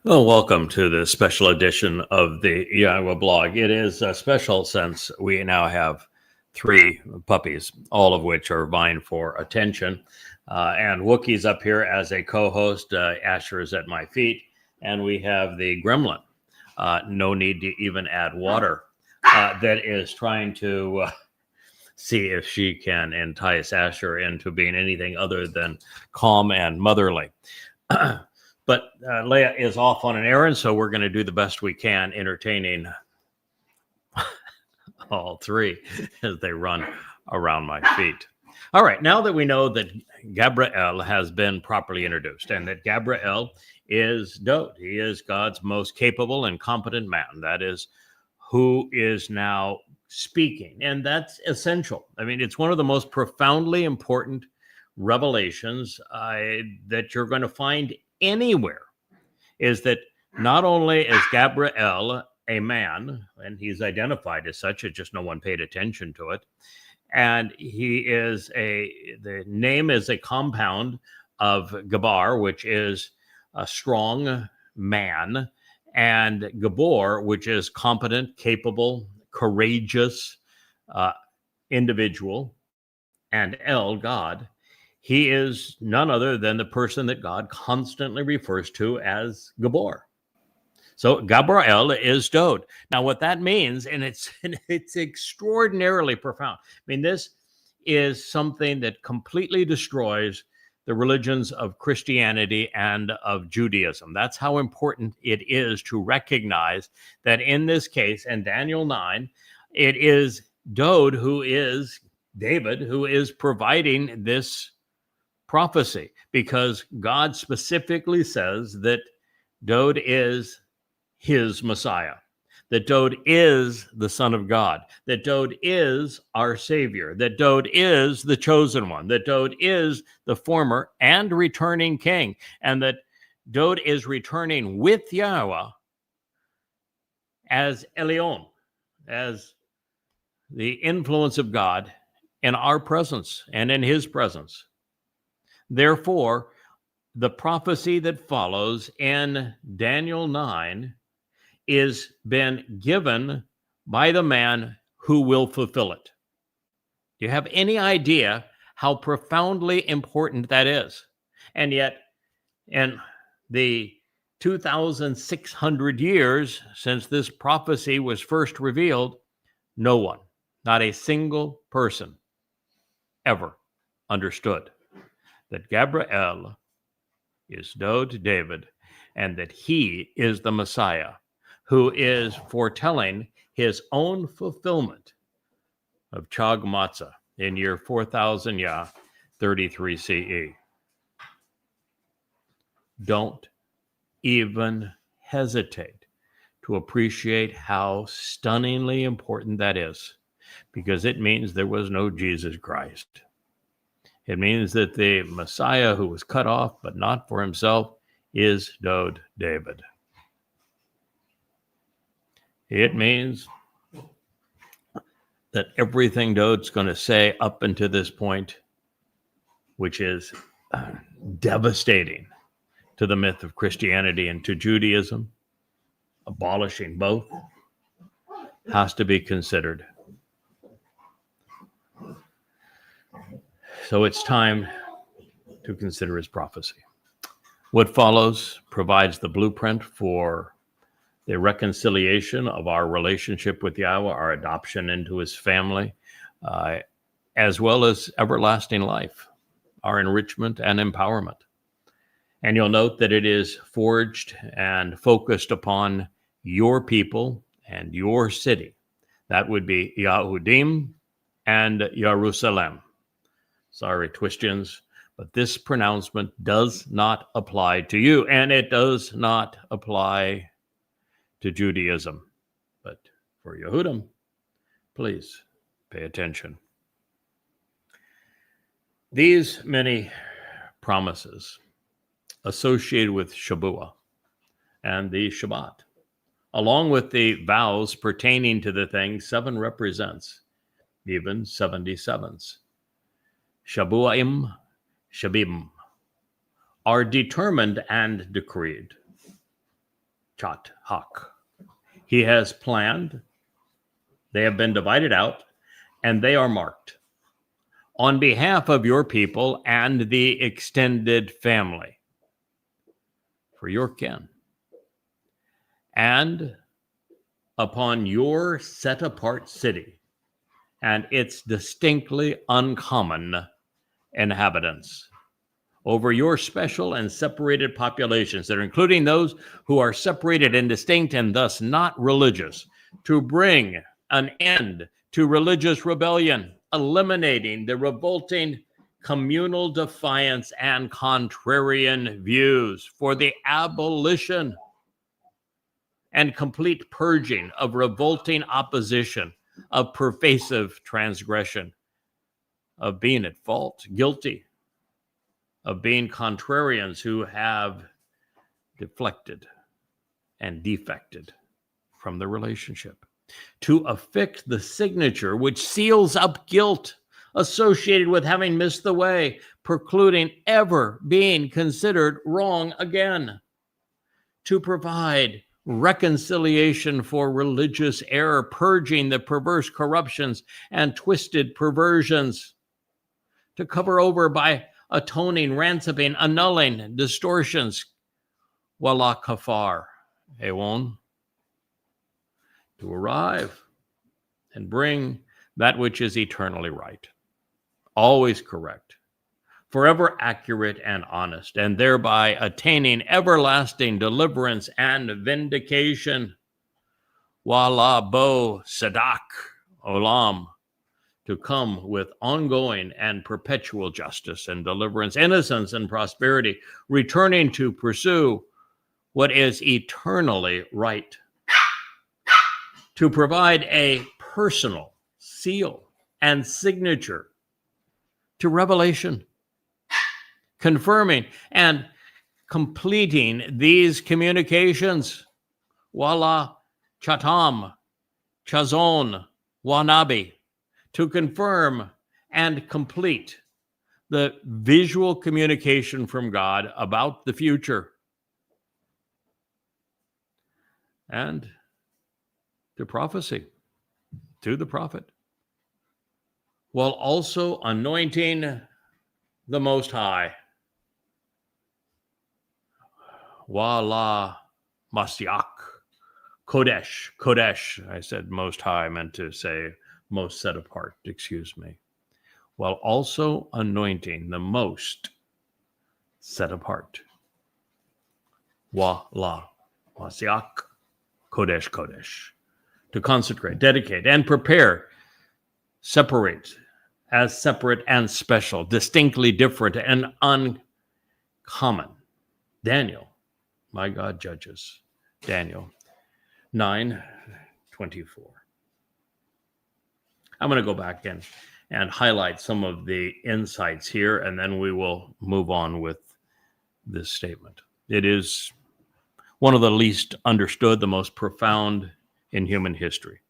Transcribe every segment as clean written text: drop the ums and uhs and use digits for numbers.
Well, welcome to the special edition of the YAHOWAH blog. It is special since we now have three puppies, all of which are vying for attention. And Wookie's up here as a co-host. Asher is at my feet. And we have the gremlin, no need to even add water, that is trying to see if she can entice Asher into being anything other than calm and motherly. But Leia is off on an errand, so we're going to do the best we can entertaining all three as they run around my feet. All right, now that we know that Gabriel has been properly introduced and that Gabriel is Dowd, he is God's most capable and competent man. That is who is now speaking, and that's essential. I mean, it's one of the most profoundly important revelations that you're going to find anywhere, is that not only is Gabriel a man, and he's identified as such, it's just no one paid attention to it, and he is the name is a compound of Gabar, which is a strong man, and Gabor, which is competent, capable, courageous individual, and El, God. He is none other than the person that God constantly refers to as Gabor. So Gabriel is Dowd. Now, what that means, and it's extraordinarily profound. I mean, this is something that completely destroys the religions of Christianity and of Judaism. That's how important it is to recognize that in this case, in Daniel 9, it is Dowd who is David who is providing this prophecy, because God specifically says that Dowd is his Messiah, that Dowd is the Son of God, that Dowd is our Savior, that Dowd is the chosen one, that Dowd is the former and returning king, and that Dowd is returning with YAHOWAH as Elyon, as the influence of God in our presence and in his presence. Therefore, the prophecy that follows in Daniel 9 is been given by the man who will fulfill it. Do you have any idea how profoundly important that is? And yet, in the 2,600 years since this prophecy was first revealed, no one, not a single person, ever understood that Gabriel is Dowd David, and that he is the Messiah who is foretelling his own fulfillment of Chag Matsah in year 4000 YAH 33 CE. Don't even hesitate to appreciate how stunningly important that is, because it means there was no Jesus Christ. It means that the Messiah who was cut off, but not for himself, is Dowd David. It means that everything Dowd's going to say up until this point, which is devastating to the myth of Christianity and to Judaism, abolishing both, has to be considered. So it's time to consider his prophecy. What follows provides the blueprint for the reconciliation of our relationship with YAHOWAH, our adoption into his family, as well as everlasting life, our enrichment and empowerment. And you'll note that it is forged and focused upon your people and your city. That would be Yahudim and Yerusalem. Sorry, Twistians, but this pronouncement does not apply to you, and it does not apply to Judaism. But for Yehudim, please pay attention. These many promises associated with Shabuah and the Shabat, along with the vows pertaining to the thing, 7 represents even 77s. Shabuaim, Shabim, are determined and decreed. Chat Hak. He has planned, they have been divided out, and they are marked on behalf of your people and the extended family for your kin, and upon your set-apart city and its distinctly uncommon inhabitants, over your special and separated populations that are including those who are separated and distinct and thus not religious, to bring an end to religious rebellion, eliminating the revolting communal defiance and contrarian views, for the abolition and complete purging of revolting opposition, of pervasive transgression, of being at fault, guilty, of being contrarians who have deflected and defected from the relationship, to affix the signature which seals up guilt associated with having missed the way, precluding ever being considered wrong again, to provide reconciliation for religious error, purging the perverse corruptions and twisted perversions, to cover over by atoning, ransoming, annulling distortions, wala kafar, ewon, to arrive and bring that which is eternally right, always correct, forever accurate and honest, and thereby attaining everlasting deliverance and vindication, wala bo sadak olam, to come with ongoing and perpetual justice and deliverance, innocence and prosperity, returning to pursue what is eternally right, to provide a personal seal and signature to revelation, confirming and completing these communications, wala chatam, chazon, wanabi, to confirm and complete the visual communication from God about the future, and to prophecy, to the prophet, while also anointing the Most High, wala Mashyach, Kodesh, I said Most High, I meant to say most set apart, excuse me, while also anointing the most set apart, wala Mashyach, Kodesh, to consecrate, dedicate, and prepare, separate, as separate and special, distinctly different and uncommon. Daniel, my God judges, Daniel 9:24. I'm going to go back in and highlight some of the insights here, and then we will move on with this statement. It is one of the least understood, the most profound in human history.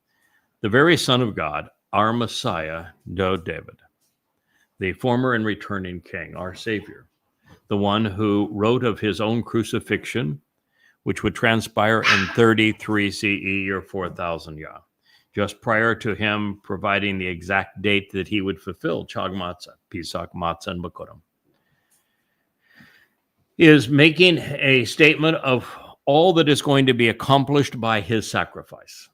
The very Son of God, our Messiah, Dowd David, the former and returning King, our Savior, the one who wrote of his own crucifixion, which would transpire in 33 CE or 4000 Yah, just prior to him providing the exact date that he would fulfill Chag Matsah, Pesach, Matzah, and Bikurim, is making a statement of all that is going to be accomplished by his sacrifice.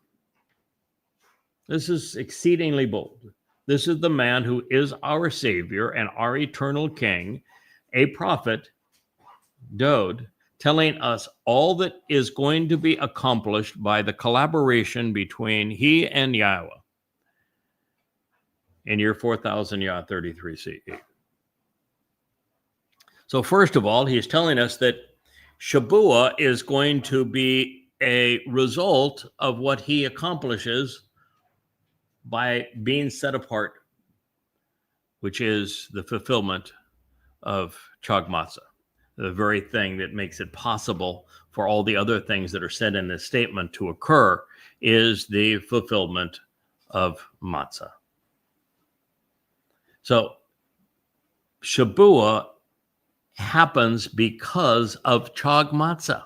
This is exceedingly bold. This is the man who is our Savior and our eternal King, a prophet, Dowd, telling us all that is going to be accomplished by the collaboration between he and YAHOWAH in year 4000 Yah 33 CE. So first of all, he's telling us that Shabuah is going to be a result of what he accomplishes by being set apart, which is the fulfillment of Chag Matsah, the very thing that makes it possible for all the other things that are said in this statement to occur, is the fulfillment of Matzah. So Shabuah happens because of Chag Matsah.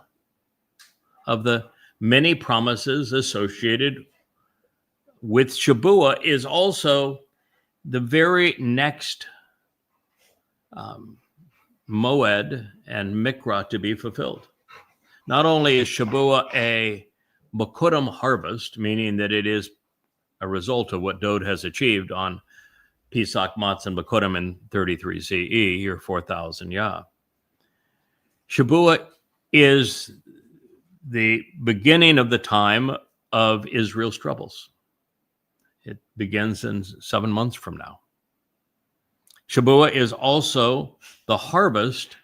of the many promises associated with Shabuah is also the very next Mowed and Miqraey to be fulfilled. Not only is Shabuah a Bekurim harvest, meaning that it is a result of what Dowd has achieved on Chag Matsah and Bekurim in 33 CE, or 4,000 Yah. Shabuah is the beginning of the time of Israel's troubles. It begins in 7 months from now. Shabuah is also the harvest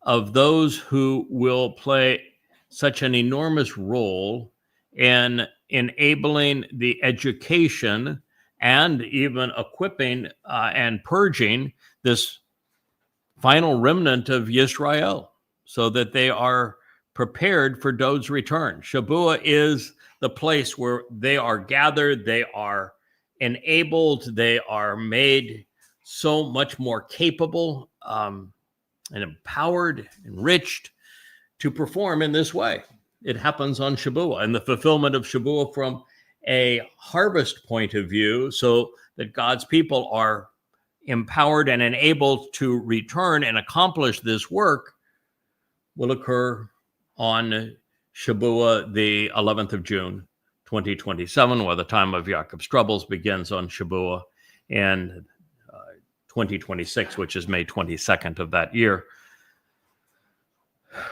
of those who will play such an enormous role in enabling the education and even equipping and purging this final remnant of Yisrael so that they are prepared for Dowd's return. Shabuah is the place where they are gathered, they are enabled, they are made so much more capable and empowered, enriched to perform in this way. It happens on Shabuah, and the fulfillment of Shabuah from a harvest point of view, so that God's people are empowered and enabled to return and accomplish this work, will occur on Shabuah, the 11th of June, 2027, while the time of Yaakov's troubles begins on Shabuah, and 2026, which is May 22nd of that year,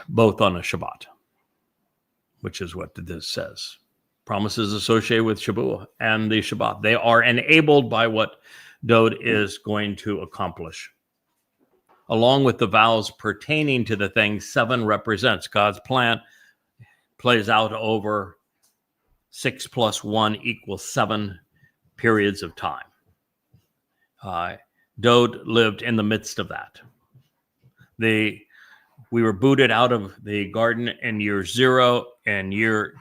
both on a Shabbat, which is what this says. Promises associated with Shabuah and the Shabbat. They are enabled by what Dowd is going to accomplish. Along with the vows pertaining to the things, 7 represents God's plan, plays out over 6 + 1 = 7 periods of time. Dowd lived in the midst of that. We were booted out of the garden in year 0 and year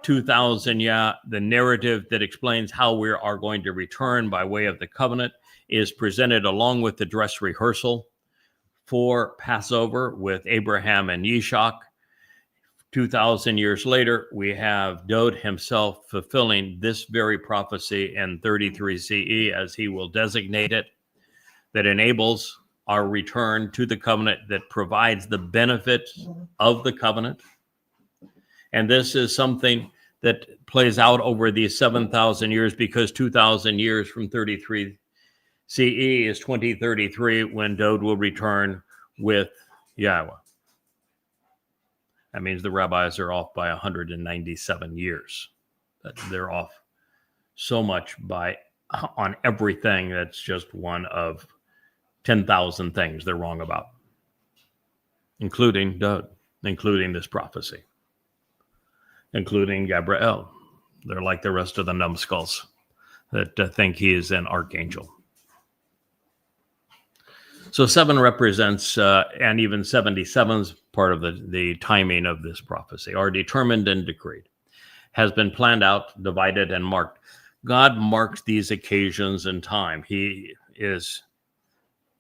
2000. The narrative that explains how we are going to return by way of the covenant is presented along with the dress rehearsal for Passover with Abraham and Yitzhak. 2,000 years later, we have Dowd himself fulfilling this very prophecy in 33 CE, as he will designate it, that enables our return to the covenant, that provides the benefit of the covenant. And this is something that plays out over these 7,000 years, because 2,000 years from 33 CE is 2033, when Dowd will return with YAHOWAH. That means the rabbis are off by 197 years. They're off so much on everything. That's just one of 10,000 things they're wrong about, including Dowd, including this prophecy, including Gabriel. They're like the rest of the numbskulls that think he is an archangel. So 7 represents, and even 77's part of the timing of this prophecy, are determined and decreed, has been planned out, divided, and marked. God marks these occasions in time. He is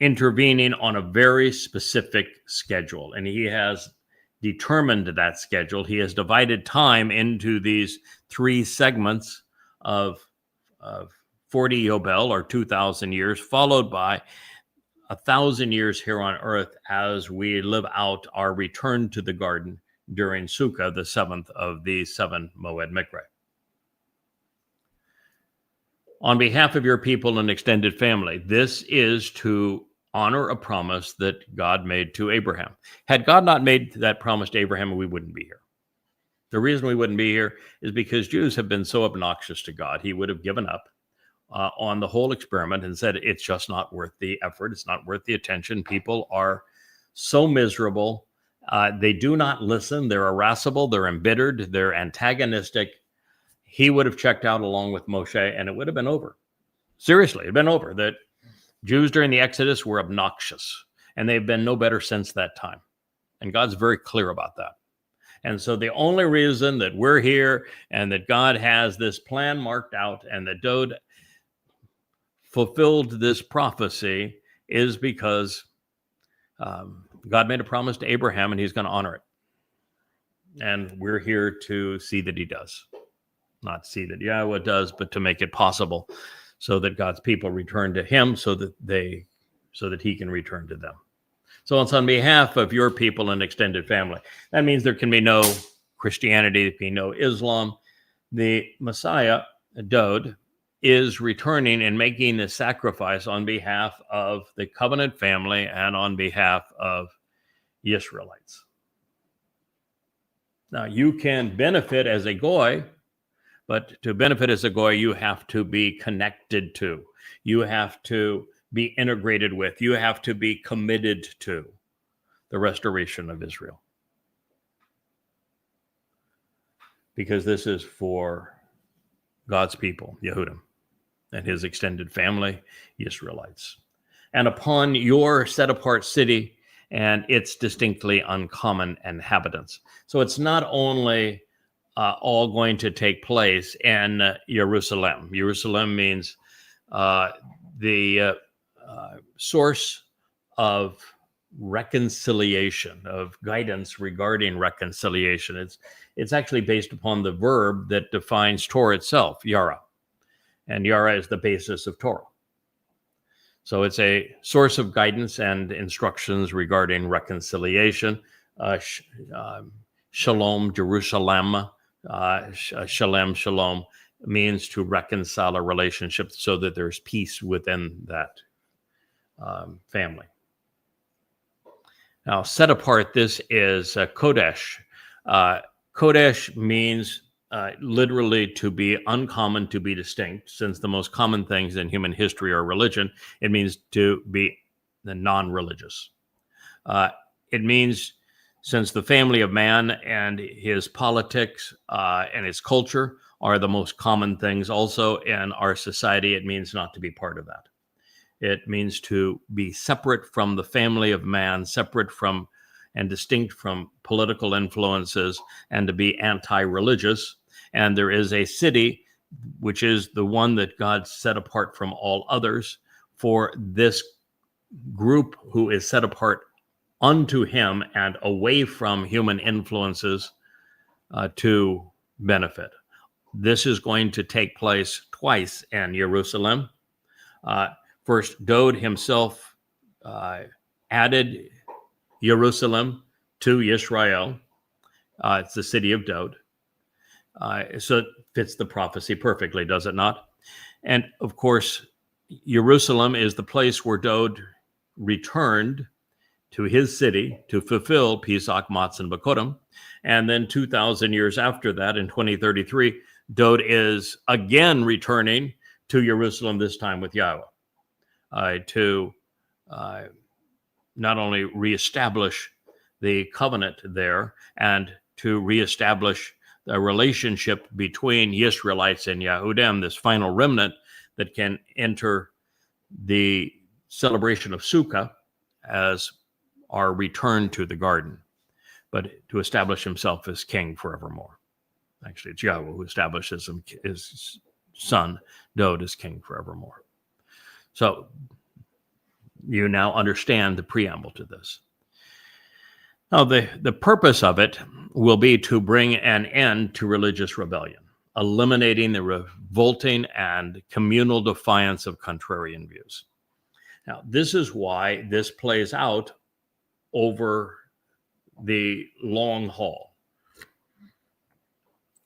intervening on a very specific schedule, and he has determined that schedule. He has divided time into these 3 segments of 40 Yobel, or 2,000 years, followed by 1,000 years here on earth as we live out our return to the garden during Sukkah, the 7th of the 7 Mowed Miqraey. On behalf of your people and extended family, this is to honor a promise that God made to Abraham. Had God not made that promise to Abraham, we wouldn't be here. The reason we wouldn't be here is because Jews have been so obnoxious to God, he would have given up on the whole experiment and said, it's just not worth the effort. It's not worth the attention. People are so miserable. They do not listen. They're irascible. They're embittered. They're antagonistic. He would have checked out along with Moshe, and it would have been over. Seriously, it had been over. That Jews during the Exodus were obnoxious, and they've been no better since that time. And God's very clear about that. And so the only reason that we're here and that God has this plan marked out and that Dowd fulfilled this prophecy is because God made a promise to Abraham, and he's going to honor it. And we're here to see that he does. Not see that Yahowah does, but to make it possible so that God's people return to him so that he can return to them. So it's on behalf of your people and extended family. That means there can be no Christianity, there can be no Islam. The Messiah, Dowd, is returning and making the sacrifice on behalf of the covenant family and on behalf of Israelites. Now, you can benefit as a goy, but to benefit as a goy, you have to be connected to. You have to be integrated with. You have to be committed to the restoration of Israel. Because this is for God's people, Yehudim, and his extended family, Israelites. And upon your set-apart city and its distinctly uncommon inhabitants. So it's not only all going to take place in Jerusalem. Jerusalem means the source of reconciliation, of guidance regarding reconciliation. It's actually based upon the verb that defines Torah itself, Yara. And Yara is the basis of Torah. So it's a source of guidance and instructions regarding reconciliation. Shalom, Jerusalem, shalom means to reconcile a relationship so that there's peace within that family. Now, set apart, this is Kodesh. Kodesh means literally to be uncommon, to be distinct. Since the most common things in human history are religion, it means to be non-religious. It means since the family of man and his politics and his culture are the most common things also in our society, it means not to be part of that. It means to be separate from the family of man, separate from and distinct from political influences, and to be anti-religious. And there is a city, which is the one that God set apart from all others, for this group who is set apart unto him and away from human influences to benefit. This is going to take place twice in Jerusalem. First, Dowd himself added Jerusalem to Yisrael. It's the city of Dowd. So it fits the prophecy perfectly, does it not? And of course, Jerusalem is the place where Dowd returned to his city to fulfill Chag Matsah and Bekodim. And then 2,000 years after that, in 2033, Dowd is again returning to Jerusalem, this time with Yahowah, to not only reestablish the covenant there and to reestablish the relationship between Israelites and Yahudim, this final remnant that can enter the celebration of Sukkah as our return to the garden, but to establish himself as king forevermore. Actually, it's Yahowah who establishes his son, Dowd, as king forevermore. So you now understand the preamble to this. Now, the purpose of it will be to bring an end to religious rebellion, eliminating the revolting and communal defiance of contrarian views. Now, this is why this plays out over the long haul.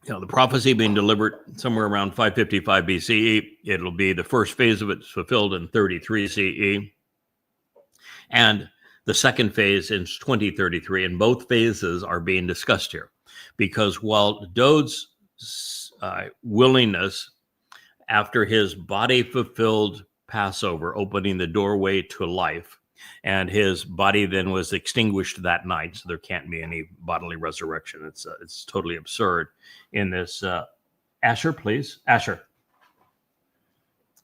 You know, the prophecy being delivered somewhere around 555 BCE. It'll be the first phase of it fulfilled in 33 CE. And the second phase in 2033, and both phases are being discussed here. Because while Dowd's willingness after his body fulfilled Passover, opening the doorway to life, and his body then was extinguished that night, so there can't be any bodily resurrection. It's totally absurd in this. Asher, please. Asher.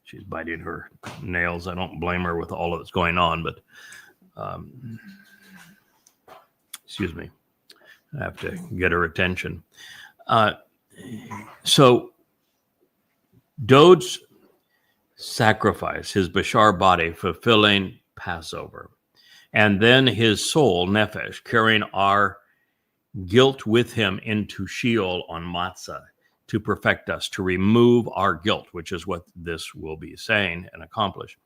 She's biting her nails. I don't blame her with all that's going on, but excuse me. I have to get her attention. So Dowd's sacrifice, his Bashar body fulfilling Passover, and then his soul, Nefesh, carrying our guilt with him into Sheol on Matsah to perfect us, to remove our guilt, which is what this will be saying and accomplish.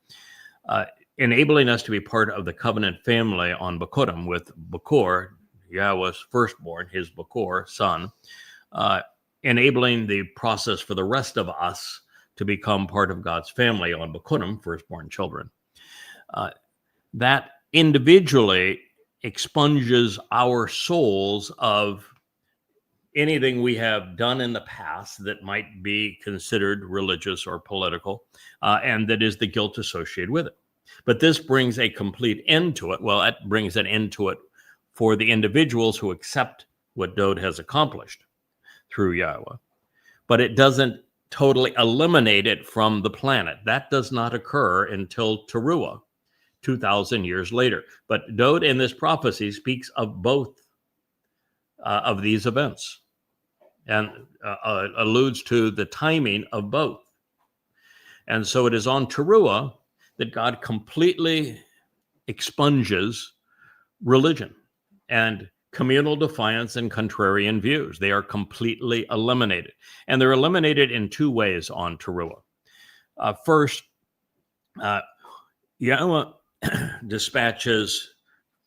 Enabling us to be part of the covenant family on Bekurim with Bekor, Yahweh's firstborn, his Bekor, son, enabling the process for the rest of us to become part of God's family on Bekurim, firstborn children. That individually expunges our souls of anything we have done in the past that might be considered religious or political, and that is the guilt associated with it. But this brings a complete end to it. Well, that brings an end to it for the individuals who accept what Dowd has accomplished through Yahweh. But it doesn't totally eliminate it from the planet. That does not occur until Towrah, 2,000 years later. But Dowd in this prophecy speaks of both of these events and alludes to the timing of both. And so it is on Towrah that God completely expunges religion and communal defiance and contrarian views. They are completely eliminated. And they're eliminated in two ways on Towrah. First, Yahweh dispatches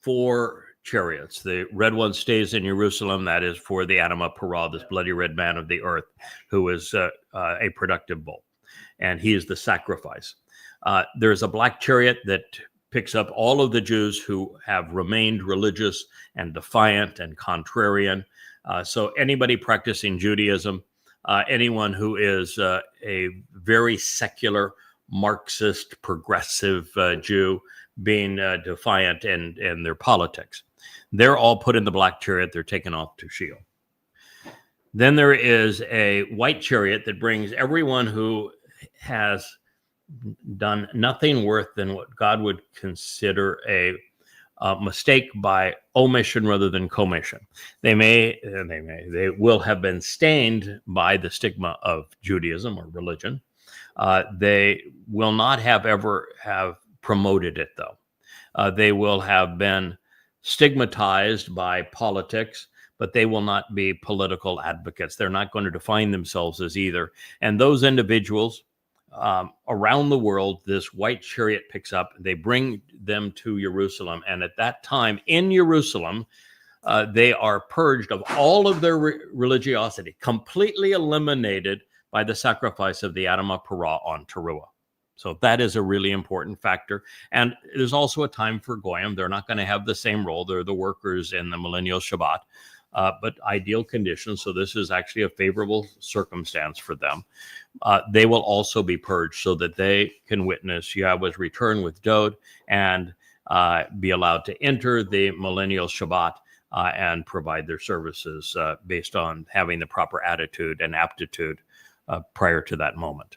4 chariots. The red one stays in Jerusalem. That is for the Adamah Parah, this bloody red man of the earth, who is a productive bull. And he is the sacrifice. There's a black chariot that picks up all of the Jews who have remained religious and defiant and contrarian. So anybody practicing Judaism, anyone who is a very secular, Marxist, progressive Jew, being defiant in their politics, they're all put in the black chariot. They're taken off to Sheol. Then there is a white chariot that brings everyone who has done nothing worse than what God would consider a mistake by omission rather than commission. They will have been stained by the stigma of Judaism or religion. They will not ever have promoted it, though. They will have been stigmatized by politics, but they will not be political advocates. They're not going to define themselves as either. And those individuals around the world, this white chariot picks up. They bring them to Jerusalem. And at that time in Jerusalem, they are purged of all of their religiosity, completely eliminated by the sacrifice of the Adamah Parah on Towrah. So that is a really important factor. And there's also a time for Goyim. They're not going to have the same role. They're the workers in the millennial Shabat, but ideal conditions. So this is actually a favorable circumstance for them. They will also be purged so that they can witness Yahweh's return with Dowd and be allowed to enter the millennial Shabat and provide their services based on having the proper attitude and aptitude prior to that moment.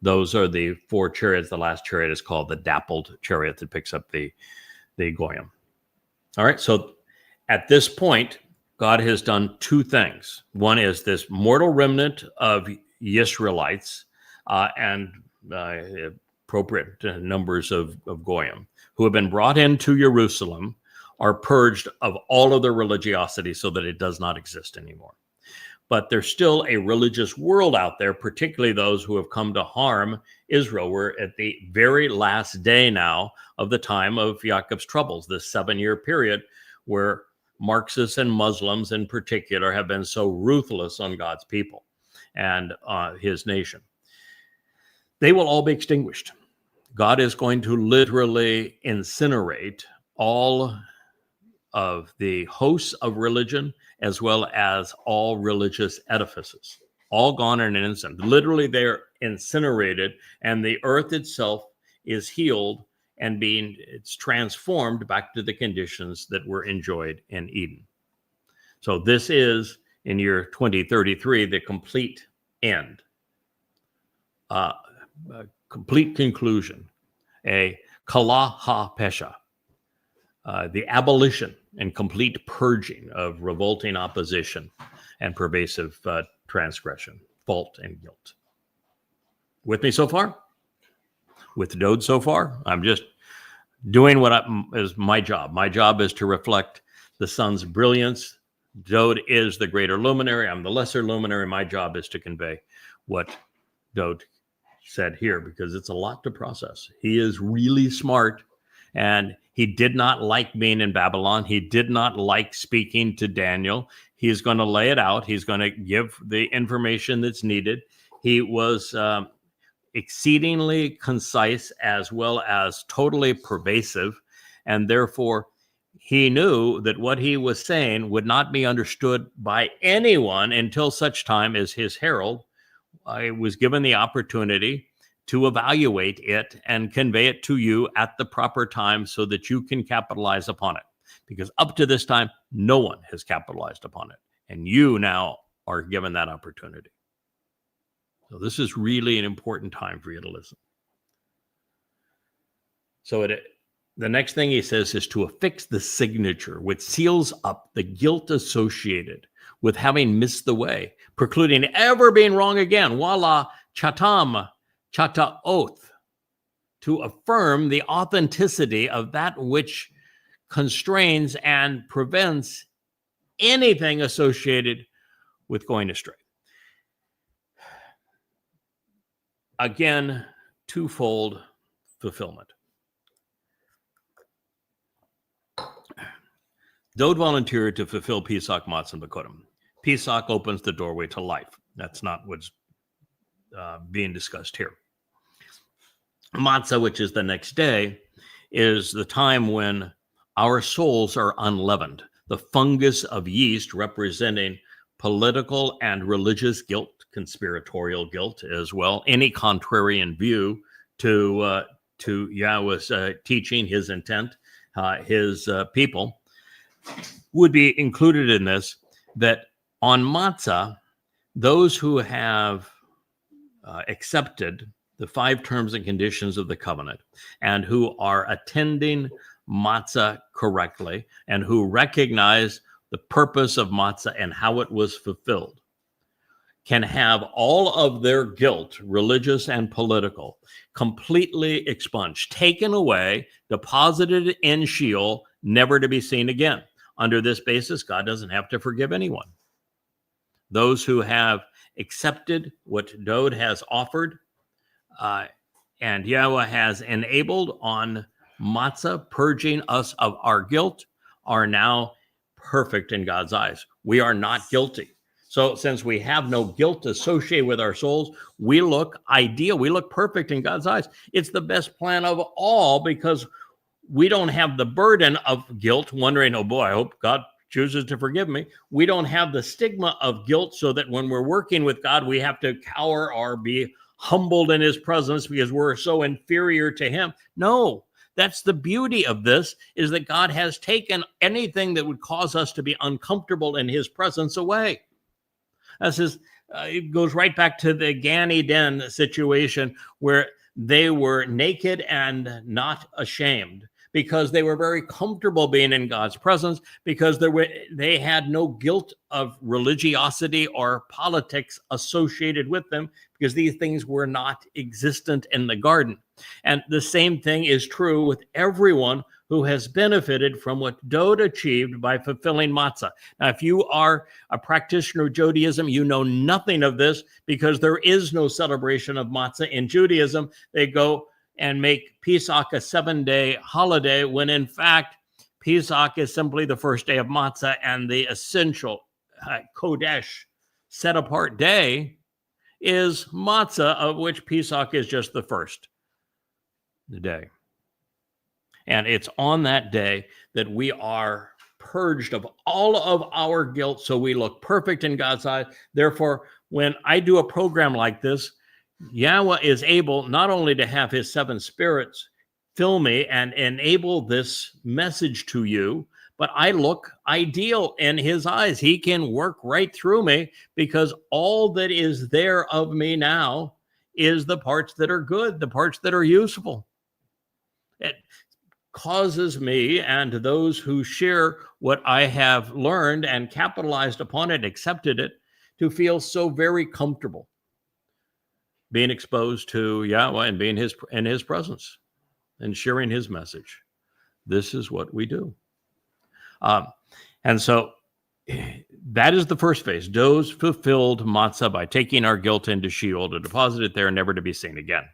Those are the 4 chariots. The last chariot is called the dappled chariot that picks up the Goyim. All right, so at this point, God has done 2 things. One is this mortal remnant of Yisraelites and appropriate numbers of Goyim who have been brought into Jerusalem are purged of all of their religiosity so that it does not exist anymore. But there's still a religious world out there, particularly those who have come to harm Israel. We're at the very last day now of the time of Yaakov's troubles, this 7-year period where Marxists and Muslims in particular have been so ruthless on God's people and his nation. They will all be extinguished. God is going to literally incinerate all of the hosts of religion as well as all religious edifices, all gone in an instant. Literally, they're incinerated, and the earth itself is healed and it's transformed back to the conditions that were enjoyed in Eden. So this is, in year 2033, the complete end, a complete conclusion, a kala ha pesha, the abolition and complete purging of revolting opposition and pervasive transgression, fault, and guilt. With me so far? With Dowd so far? I'm just doing what is my job. My job is to reflect the sun's brilliance, Dowd is the greater luminary. I'm the lesser luminary. My job is to convey what Dowd said here, because it's a lot to process. He is really smart, and he did not like being in Babylon. He did not like speaking to Daniel. He's going to lay it out. He's going to give the information that's needed. He was exceedingly concise as well as totally pervasive, and therefore he knew that what he was saying would not be understood by anyone until such time as his herald was given the opportunity to evaluate it and convey it to you at the proper time so that you can capitalize upon it. Because up to this time, no one has capitalized upon it, and you now are given that opportunity. So this is really an important time for you to listen. So the next thing he says is to affix the signature, which seals up the guilt associated with having missed the way, precluding ever being wrong again. Voila, chatam, chata oath, to affirm the authenticity of that which constrains and prevents anything associated with going astray. Again, twofold fulfillment. Dowd volunteered to fulfill Pesach, Matzah, and Bakodim. Pesach opens the doorway to life. That's not what's being discussed here. Matzah, which is the next day, is the time when our souls are unleavened. The fungus of yeast representing political and religious guilt, conspiratorial guilt as well, any contrarian view to Yahweh's teaching, his intent, his people, would be included in this, that on Matzah, those who have accepted the 5 terms and conditions of the covenant and who are attending Matzah correctly and who recognize the purpose of Matzah and how it was fulfilled can have all of their guilt, religious and political, completely expunged, taken away, deposited in Sheol, never to be seen again. Under this basis, God doesn't have to forgive anyone. Those who have accepted what Dowd has offered and Yahweh has enabled on Matzah, purging us of our guilt, are now perfect in God's eyes. We are not guilty. So since we have no guilt associated with our souls, we look ideal. We look perfect in God's eyes. It's the best plan of all, because we don't have the burden of guilt, wondering, oh boy, I hope God chooses to forgive me. We don't have the stigma of guilt, so that when we're working with God, we have to cower or be humbled in his presence because we're so inferior to him. No, that's the beauty of this, is that God has taken anything that would cause us to be uncomfortable in his presence away. That's his, it goes right back to the Gan Eden situation, where they were naked and not ashamed, because they were very comfortable being in God's presence, because they had no guilt of religiosity or politics associated with them, because these things were not existent in the garden. And the same thing is true with everyone who has benefited from what Dowd achieved by fulfilling Matzah. Now, if you are a practitioner of Judaism, you know nothing of this, because there is no celebration of Matzah in Judaism. They go and make Pesach a 7-day holiday, when in fact, Pesach is simply the first day of Matzah, and the essential Kodesh, set-apart day, is Matzah, of which Pesach is just the first day. And it's on that day that we are purged of all of our guilt, so we look perfect in God's eyes. Therefore, when I do a program like this, Yahweh is able not only to have his 7 spirits fill me and enable this message to you, but I look ideal in his eyes. He can work right through me, because all that is there of me now is the parts that are good, the parts that are useful. It causes me and those who share what I have learned and capitalized upon it, accepted it, to feel so very comfortable being exposed to Yahweh and being in his presence and sharing his message. This is what we do. And so That is the first phase. Those fulfilled matzah by taking our guilt into Sheol to deposit it there, never to be seen again.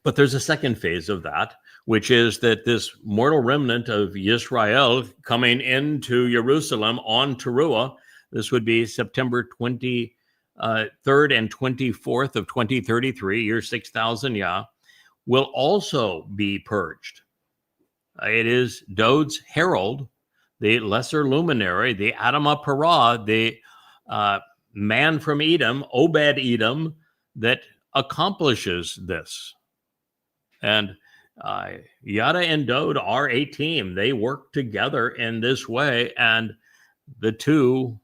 But there's a second phase of that, which is that this mortal remnant of Yisrael coming into Jerusalem on Towrah, this would be September 23rd and 24th of 2033, year 6000 Yah, will also be purged. It is Dowd's herald, the lesser luminary, the Adamah Parah, the man from Edom, Obed Edom, that accomplishes this. And Yada and Dowd are a team. They work together in this way, and the two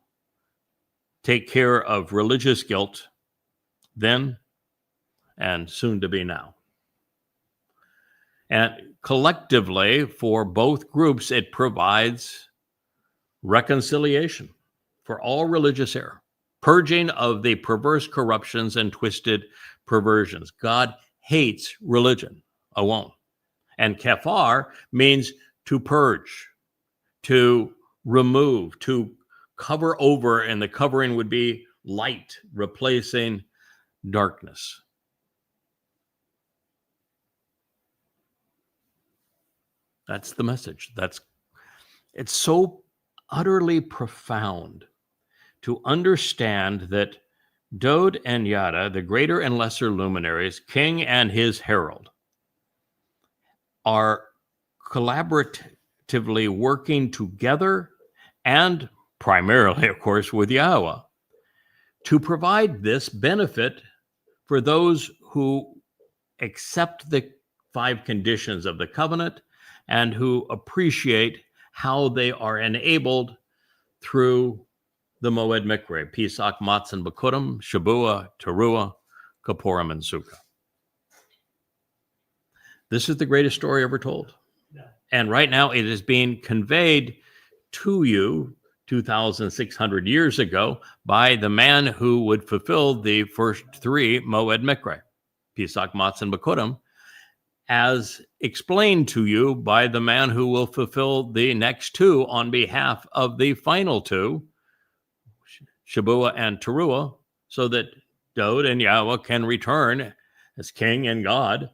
take care of religious guilt then and soon to be now. And collectively, for both groups, it provides reconciliation for all religious error, purging of the perverse corruptions and twisted perversions. God hates religion alone. And kafar means to purge, to remove, to cover over, and the covering would be light, replacing darkness. That's the message. It's so utterly profound to understand that Dowd and Yada, the greater and lesser luminaries, king and his herald, are collaboratively working together and primarily, of course, with YAHOWAH to provide this benefit for those who accept the 5 conditions of the covenant and who appreciate how they are enabled through the Mowed Miqraey, Pesach, Matzah, and Bikurim, Shabua, Teruah, Kippurim, and Sukkah. This is the greatest story ever told. Yeah. And right now it is being conveyed to you 2,600 years ago by the man who would fulfill the first 3 Mowed Miqraey, Pesach, Matzah, and Bikurim, as explained to you by the man who will fulfill the next 2 on behalf of the final 2, Shabua and Teruah, so that Dowd and YAHOWAH can return as king and God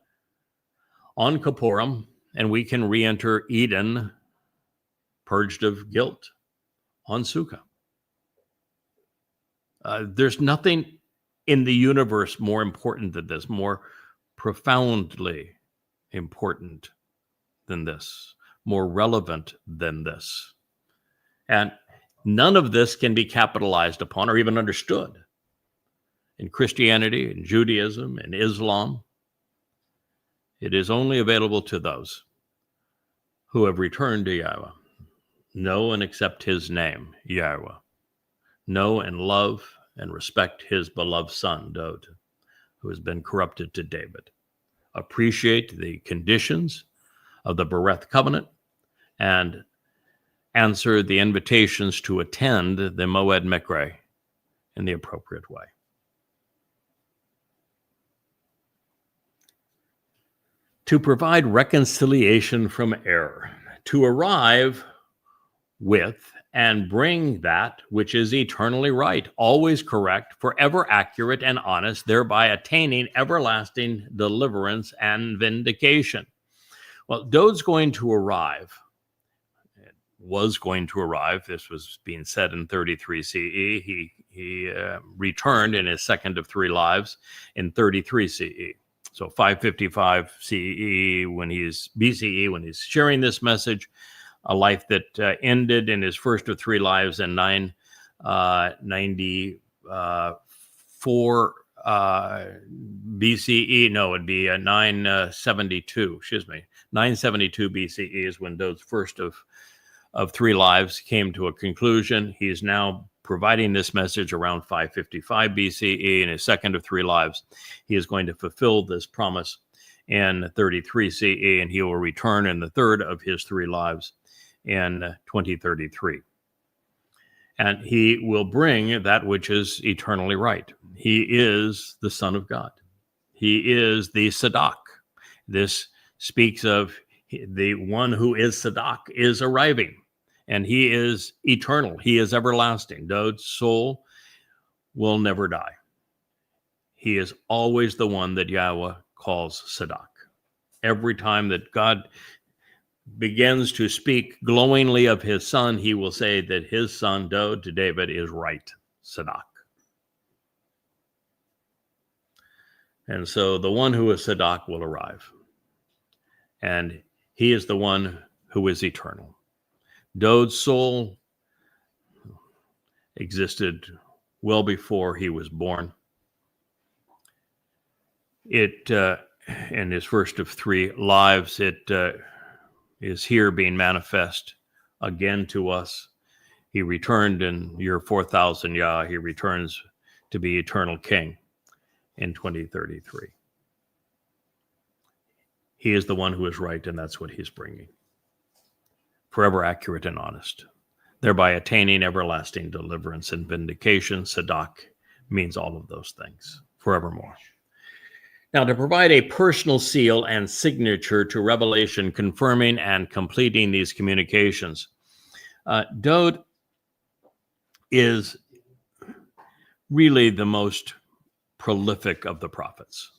on Kippurim, and we can re-enter Eden, purged of guilt, on Sukkah. There's nothing in the universe more important than this, more profoundly important than this, more relevant than this. And none of this can be capitalized upon or even understood in Christianity, in Judaism, in Islam. It is only available to those who have returned to YAHOWAH, know and accept his name, YAHOWAH, know and love and respect his beloved son, Dowd, who has been corrupted to David, appreciate the conditions of the Bereth covenant, and answer the invitations to attend the Mowed Miqraey in the appropriate way. To provide reconciliation from error, to arrive with and bring that which is eternally right, always correct, forever accurate and honest, thereby attaining everlasting deliverance and vindication. Well, Dowd's going to arrive. It was going to arrive. This was being said in 33 CE. He returned in his second of 3 lives in 33 CE. So 555 CE when he's BCE, when he's sharing this message, a life that ended in his first of 3 lives in 994 BCE. No, it'd be 972. 972 BCE is when Dowd's first of 3 lives came to a conclusion. He's now providing this message around 555 BCE in his second of 3 lives. He is going to fulfill this promise in 33 CE, and he will return in the third of his 3 lives in 2033. And he will bring that which is eternally right. He is the Son of God. He is the Sadak. This speaks of the one who is Sadak is arriving. And he is eternal. He is everlasting. Dowd's soul will never die. He is always the one that Yahweh calls Sadak. Every time that God begins to speak glowingly of his son, he will say that his son, Dowd, to David, is right, Sadak. And so the one who is Sadak will arrive. And he is the one who is eternal. Dowd's soul existed well before he was born. It, in his first of 3 lives, it is here being manifest again to us. He returned in year 4000 Yah. He returns to be eternal king in 2033. He is the one who is right, and that's what he's bringing. Forever accurate and honest, thereby attaining everlasting deliverance and vindication. Sadak means all of those things, forevermore. Now, to provide a personal seal and signature to revelation, confirming and completing these communications, Dowd is really the most prolific of the prophets.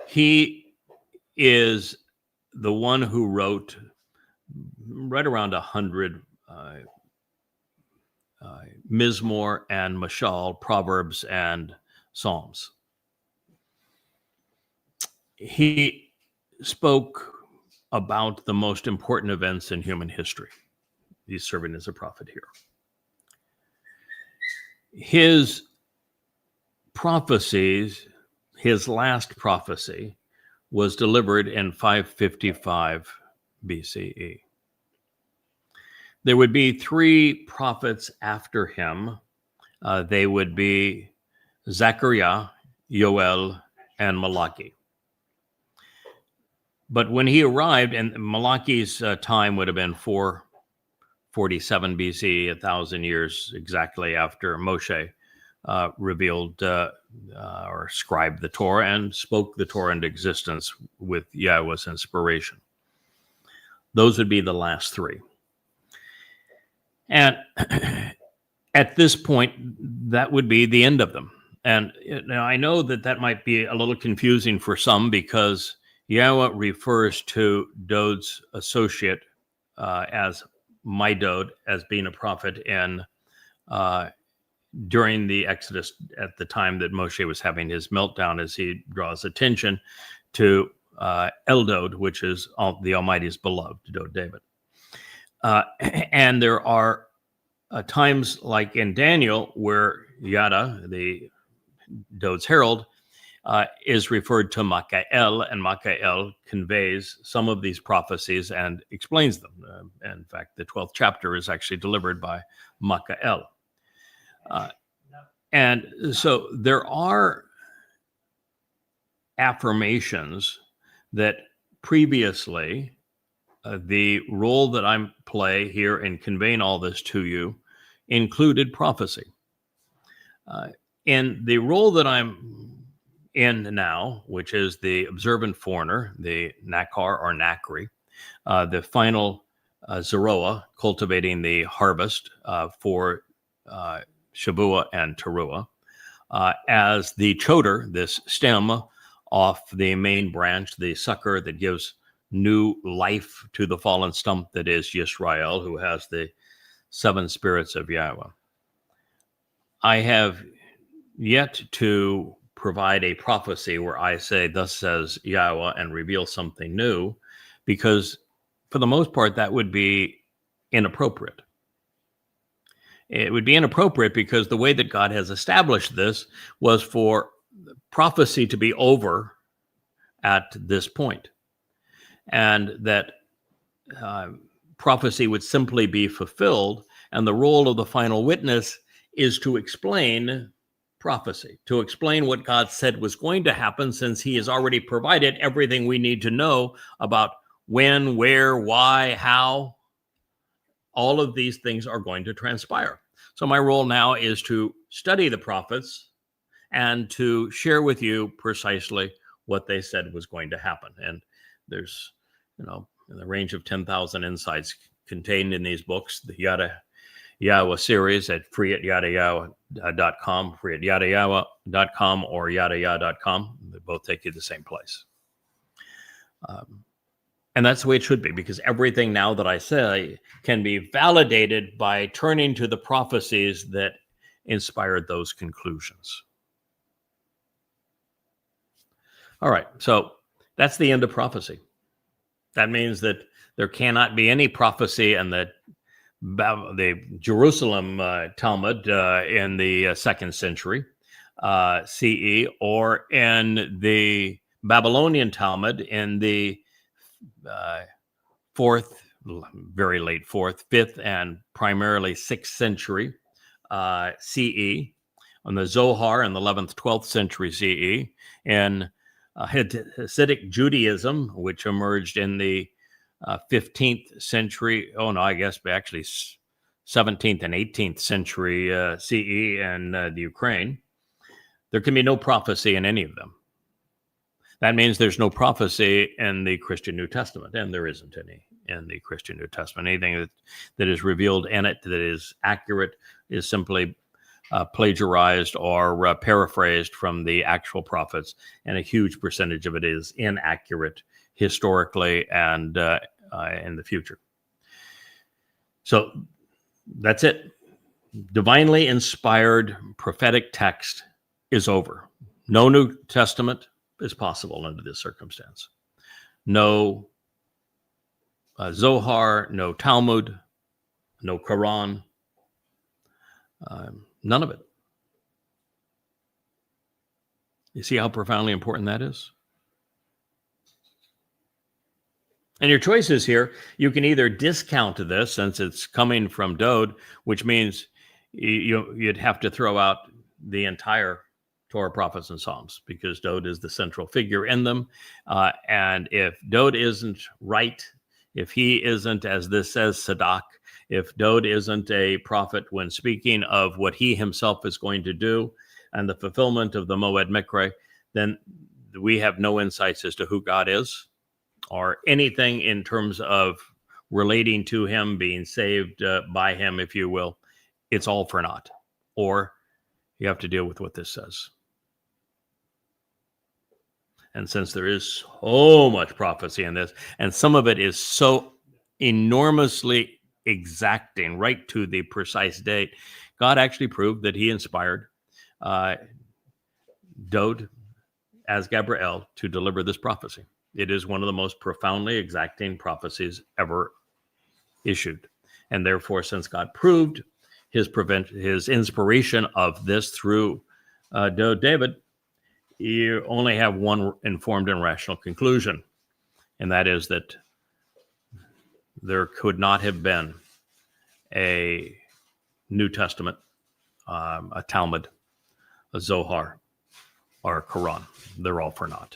He is the one who wrote right around 100 Mizmor and Mashal, Proverbs and Psalms. He spoke about the most important events in human history. He's serving as a prophet here. His prophecies, his last prophecy, was delivered in 555 BCE. There would be 3 prophets after him. They would be Zechariah, Yoel, and Malachi. But when he arrived, and Malachi's time would have been 447 BC, 1,000 years exactly after Moshe revealed or scribed the Torah and spoke the Torah into existence with Yahweh's inspiration. Those would be the last 3. And at this point, that would be the end of them. And now I know that might be a little confusing for some, because Yahweh refers to Dowd's associate as my Dowd, as being a prophet in during the Exodus, at the time that Moshe was having his meltdown, as he draws attention to Dowd, which is the Almighty's beloved, Dowd David. And there are times like in Daniel where Yada, the Dowd's herald, is referred to Miqraey, and Miqraey conveys some of these prophecies and explains them. In fact, the 12th chapter is actually delivered by Miqraey. And so there are affirmations that previously the role that I play here in conveying all this to you included prophecy. In the role that I'm in now, which is the observant foreigner, the Nakar or Nakri, the final Zeroah, cultivating the harvest for Shavuah and Teruah, as the choder, this stem off the main branch, the sucker that gives new life to the fallen stump that is Yisrael, who has the 7 spirits of Yahweh. I have yet to provide a prophecy where I say, thus says Yahweh, and reveal something new, because for the most part, that would be inappropriate. It would be inappropriate because the way that God has established this was for prophecy to be over at this point, and that prophecy would simply be fulfilled, and the role of the final witness is to explain prophecy, to explain what God said was going to happen, since he has already provided everything we need to know about when, where, why, how all of these things are going to transpire. So my role now is to study the prophets and to share with you precisely what they said was going to happen. And there's, the range of 10,000 insights contained in these books, the Yada Yahowah series at free@yadayahowah.com, free@yadayahowah.com, or yadayah.com. They both take you to the same place. And that's the way it should be, because everything now that I say can be validated by turning to the prophecies that inspired those conclusions. All right, so that's the end of prophecy. That means that there cannot be any prophecy in the Jerusalem Talmud in the 2nd century CE, or in the Babylonian Talmud in the 4th, very late 4th, 5th, and primarily 6th century CE, on the Zohar in the 11th, 12th century CE, and Hasidic Judaism, which emerged in the 15th century, I guess actually 17th and 18th century CE in the Ukraine. There can be no prophecy in any of them. That means there's no prophecy in the Christian New Testament, and there isn't any in the Christian New Testament. Anything that is revealed in it that is accurate is simply plagiarized or paraphrased from the actual prophets, and a huge percentage of it is inaccurate historically and in the future. So that's it. Divinely inspired prophetic text is over. No New Testament is possible under this circumstance. No Zohar, no Talmud, no Quran, none of it. You see how profoundly important that is? And your choices here, you can either discount this since it's coming from Dowd, which means you'd have to throw out the entire Torah, prophets, and Psalms, because Dowd is the central figure in them. And if Dowd isn't right, if he isn't, as this says, Sadak, if Dowd isn't a prophet when speaking of what he himself is going to do and the fulfillment of the Mowed Miqraey, then we have no insights as to who God is or anything in terms of relating to him, being saved by him, if you will. It's all for naught. Or you have to deal with what this says. And since there is so much prophecy in this, and some of it is so enormously exacting, right to the precise date, God actually proved that he inspired Dowd as Gabriel to deliver this prophecy. It is one of the most profoundly exacting prophecies ever issued. And therefore, since God proved his inspiration of this through Dowd David, you only have one informed and rational conclusion, and that is that there could not have been a New Testament, a Talmud, a Zohar, or a Quran. They're all for naught.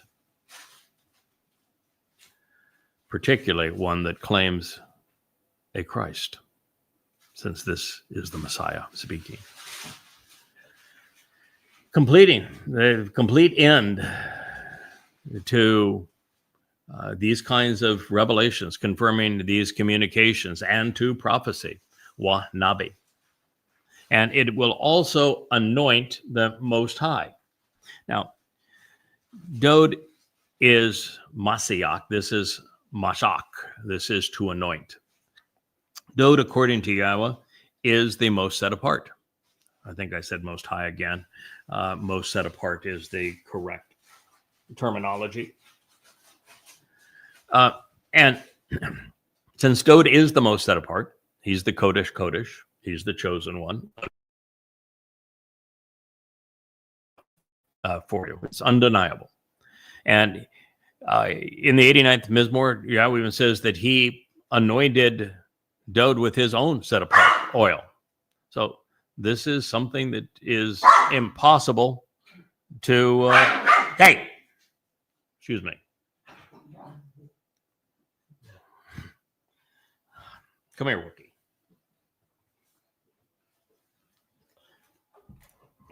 Particularly one that claims a Christ, since this is the Messiah speaking. Completing the complete end to these kinds of revelations, confirming these communications and to prophecy, Nabi. And it will also anoint the Most High. Now, Dowd is Mashyach. This is Mashyach. This is to anoint. Dowd, according to Yahweh, is the most set apart. I think I said Most High again. Most set apart is the correct terminology. And since Dowd is the most set apart, he's the Kodesh, he's the chosen one for you. It's undeniable. And in the 89th Mizmor, Yahweh even says that he anointed Dowd with his own set apart oil. So this is something that is impossible to... hey! Excuse me. Come here, Wookie.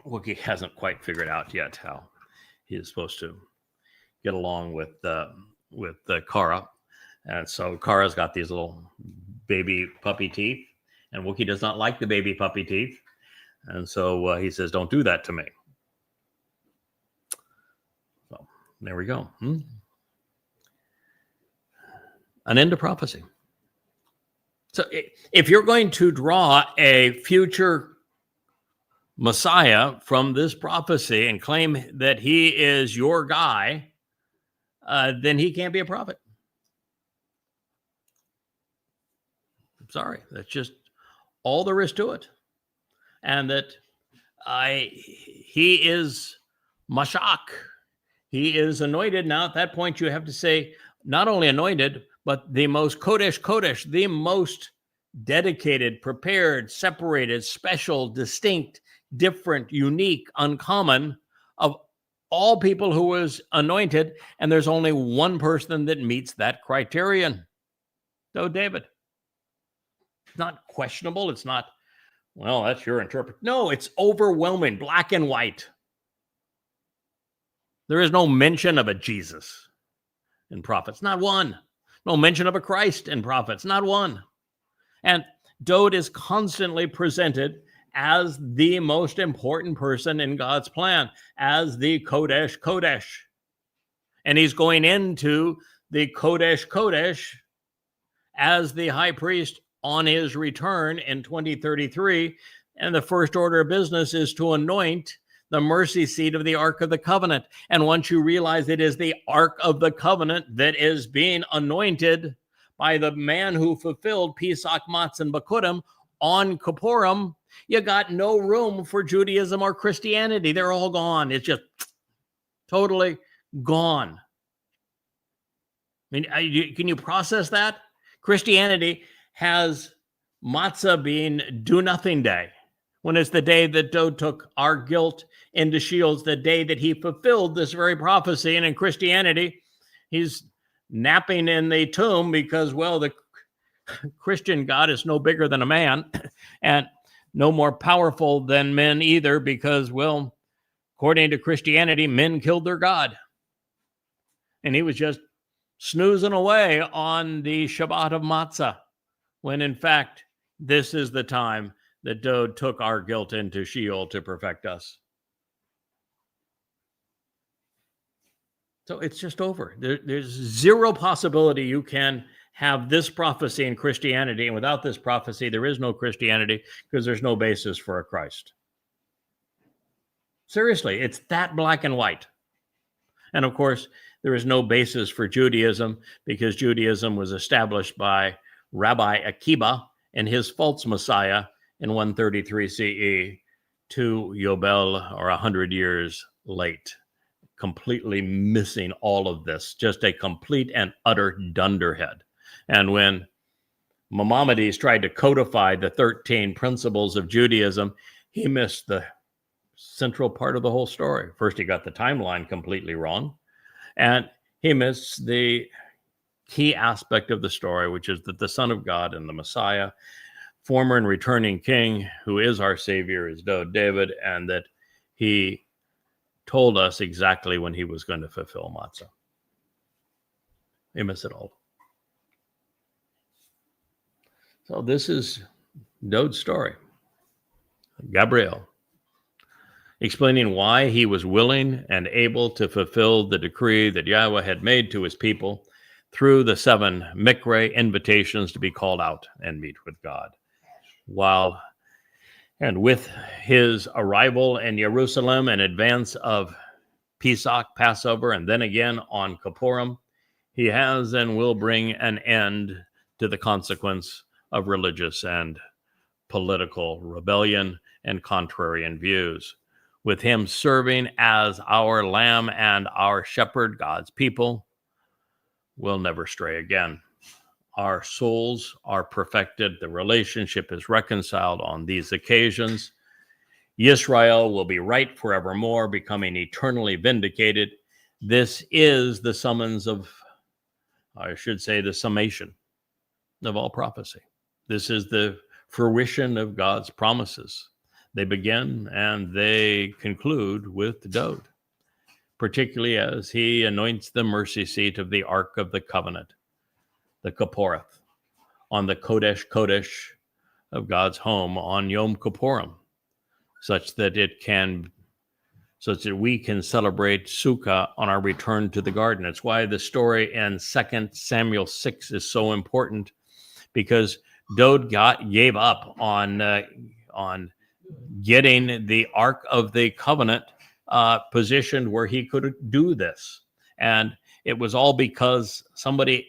Wookie hasn't quite figured out yet how he is supposed to get along with Kara. And so Kara's got these little baby puppy teeth, and Wookiee does not like the baby puppy teeth. And so he says, don't do that to me. So there we go. An end to prophecy. So if you're going to draw a future Messiah from this prophecy and claim that he is your guy, then he can't be a prophet. I'm sorry. That's just all there is to it. And that he is Mashyach. He is anointed. Now, at that point, you have to say, not only anointed, but the most Kodesh, the most dedicated, prepared, separated, special, distinct, different, unique, uncommon of all people who was anointed. And there's only one person that meets that criterion. So David. It's not questionable. It's not, well, that's your interpretation. No, it's overwhelming, black and white. There is no mention of a Jesus in prophets, not one. No mention of a Christ in prophets, not one. And Dowd is constantly presented as the most important person in God's plan, as the Kodesh. And he's going into the Kodesh as the high priest on his return in 2033. And the first order of business is to anoint the mercy seat of the Ark of the Covenant. And once you realize it is the Ark of the Covenant that is being anointed by the man who fulfilled Chag Matsah and Bikurim on Kippurim, you got no room for Judaism or Christianity. They're all gone. It's just totally gone. I mean, can you process that? Christianity has matzah being do-nothing day, when it's the day that Dowd took our guilt into Sheol, the day that he fulfilled this very prophecy. And in Christianity, he's napping in the tomb because, well, the Christian God is no bigger than a man and no more powerful than men either because, well, according to Christianity, men killed their God. And he was just snoozing away on the Shabbat of Matzah, when in fact, this is the time that Dowd took our guilt into Sheol to perfect us. So it's just over. There's zero possibility you can have this prophecy in Christianity, and without this prophecy, there is no Christianity because there's no basis for a Christ. Seriously, it's that black and white. And of course, there is no basis for Judaism because Judaism was established by Rabbi Akiba and his false Messiah in 133 CE to Yobel, or 100 years late, completely missing all of this, just a complete and utter dunderhead. And when Maimonides tried to codify the 13 principles of Judaism, he missed the central part of the whole story. First, he got the timeline completely wrong, and he missed the key aspect of the story, which is that the Son of God and the Messiah, former and returning King, who is our Savior, is David, and that he told us exactly when he was going to fulfill Matzah. He missed it all. So this is Dowd's story. Gabriel, explaining why he was willing and able to fulfill the decree that Yahweh had made to his people through the 7 Miqraey invitations to be called out and meet with God. With his arrival in Jerusalem in advance of Pesach, Passover, and then again on Kippurim, he has and will bring an end to the consequence of religious and political rebellion and contrarian views. With him serving as our lamb and our shepherd, God's people will never stray again. Our souls are perfected. The relationship is reconciled on these occasions. Yisrael will be right forevermore, becoming eternally vindicated. This is the summons of, I should say, the summation of all prophecy. This is the fruition of God's promises. They begin and they conclude with Dowd, particularly as he anoints the mercy seat of the Ark of the Covenant. the Kipporeth, on the Kodesh Kodesh of God's home on Yom Kippurim, such that we can celebrate Sukkah on our return to the garden. It's why the story in 2 Samuel 6 is so important, because Dowd gave up on getting the Ark of the Covenant positioned where he could do this. And it was all because somebody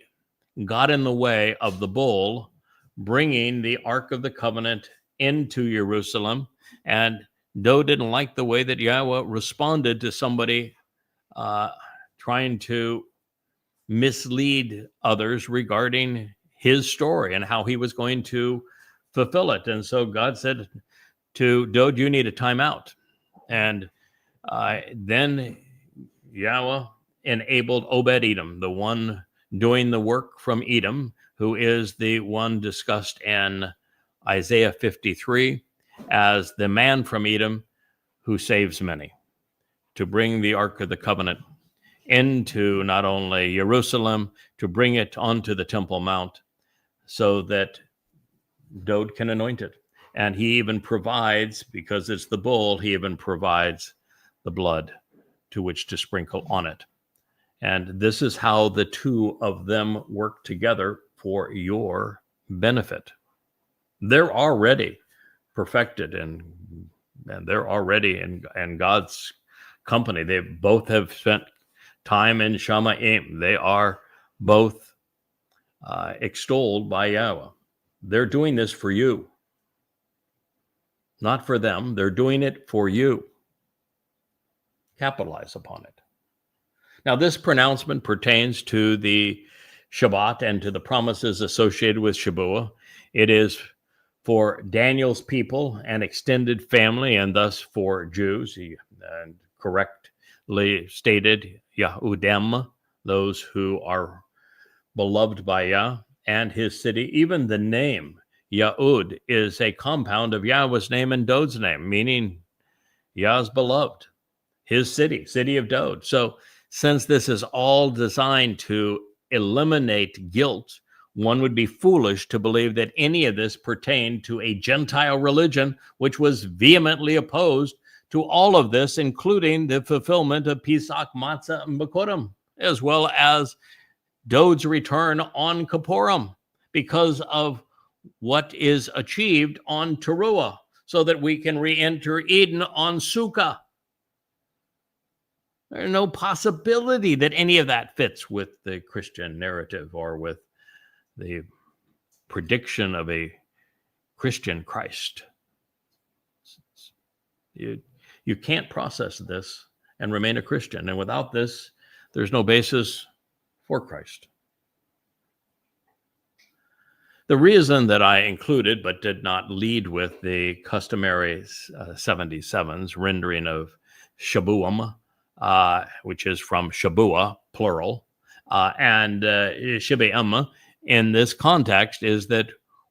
got in the way of the bull bringing the Ark of the Covenant into Jerusalem. And Dowd didn't like the way that Yahweh responded to somebody trying to mislead others regarding his story and how he was going to fulfill it. And so God said to Dowd, you need a timeout. And then Yahweh enabled Obed-Edom, the one doing the work from Edom, who is the one discussed in Isaiah 53 as the man from Edom who saves many, to bring the Ark of the Covenant into not only Jerusalem, to bring it onto the Temple Mount so that Dowd can anoint it. And he even provides, because it's the bull, he even provides the blood to which to sprinkle on it. And this is how the two of them work together for your benefit. They're already perfected and they're already in God's company. They both have spent time in Shamayim. They are both extolled by Yahweh. They're doing this for you, not for them. They're doing it for you. Capitalize upon it. Now, this pronouncement pertains to the Shabbat and to the promises associated with Shabuah. It is for Daniel's people and extended family, and thus for Jews. And correctly stated, Yahudim, those who are beloved by Yah and his city. Even the name Yahud is a compound of Yahweh's name and Dowd's name, meaning Yah's beloved, his city of Dowd. So since this is all designed to eliminate guilt, one would be foolish to believe that any of this pertained to a Gentile religion, which was vehemently opposed to all of this, including the fulfillment of Chag Matsah and Bikurim, as well as Dowd's return on Kippurim, because of what is achieved on Teruah, so that we can re-enter Eden on Sukkah. There's no possibility that any of that fits with the Christian narrative or with the prediction of a Christian Christ. You can't process this and remain a Christian. And without this, there's no basis for Christ. The reason that I included but did not lead with the customary 77s rendering of Shabuam, which is from Shabuah, plural, and Shibe'am in this context is that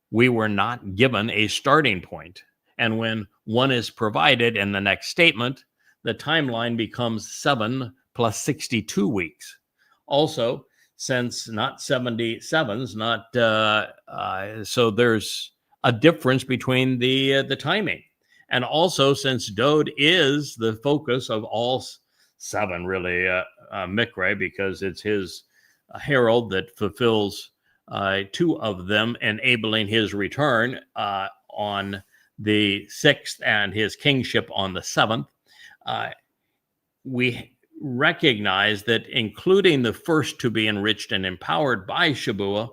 we were not given a starting point. And when one is provided in the next statement, the timeline becomes 7 plus 62 weeks. Also, since not 77s, so there's a difference between the timing. And also, since Dowd is the focus of all 7, really, Miqraey, because it's his herald that fulfills 2 of them, enabling his return on the 6th and his kingship on the 7th. We recognize that including the first to be enriched and empowered by Shabuah,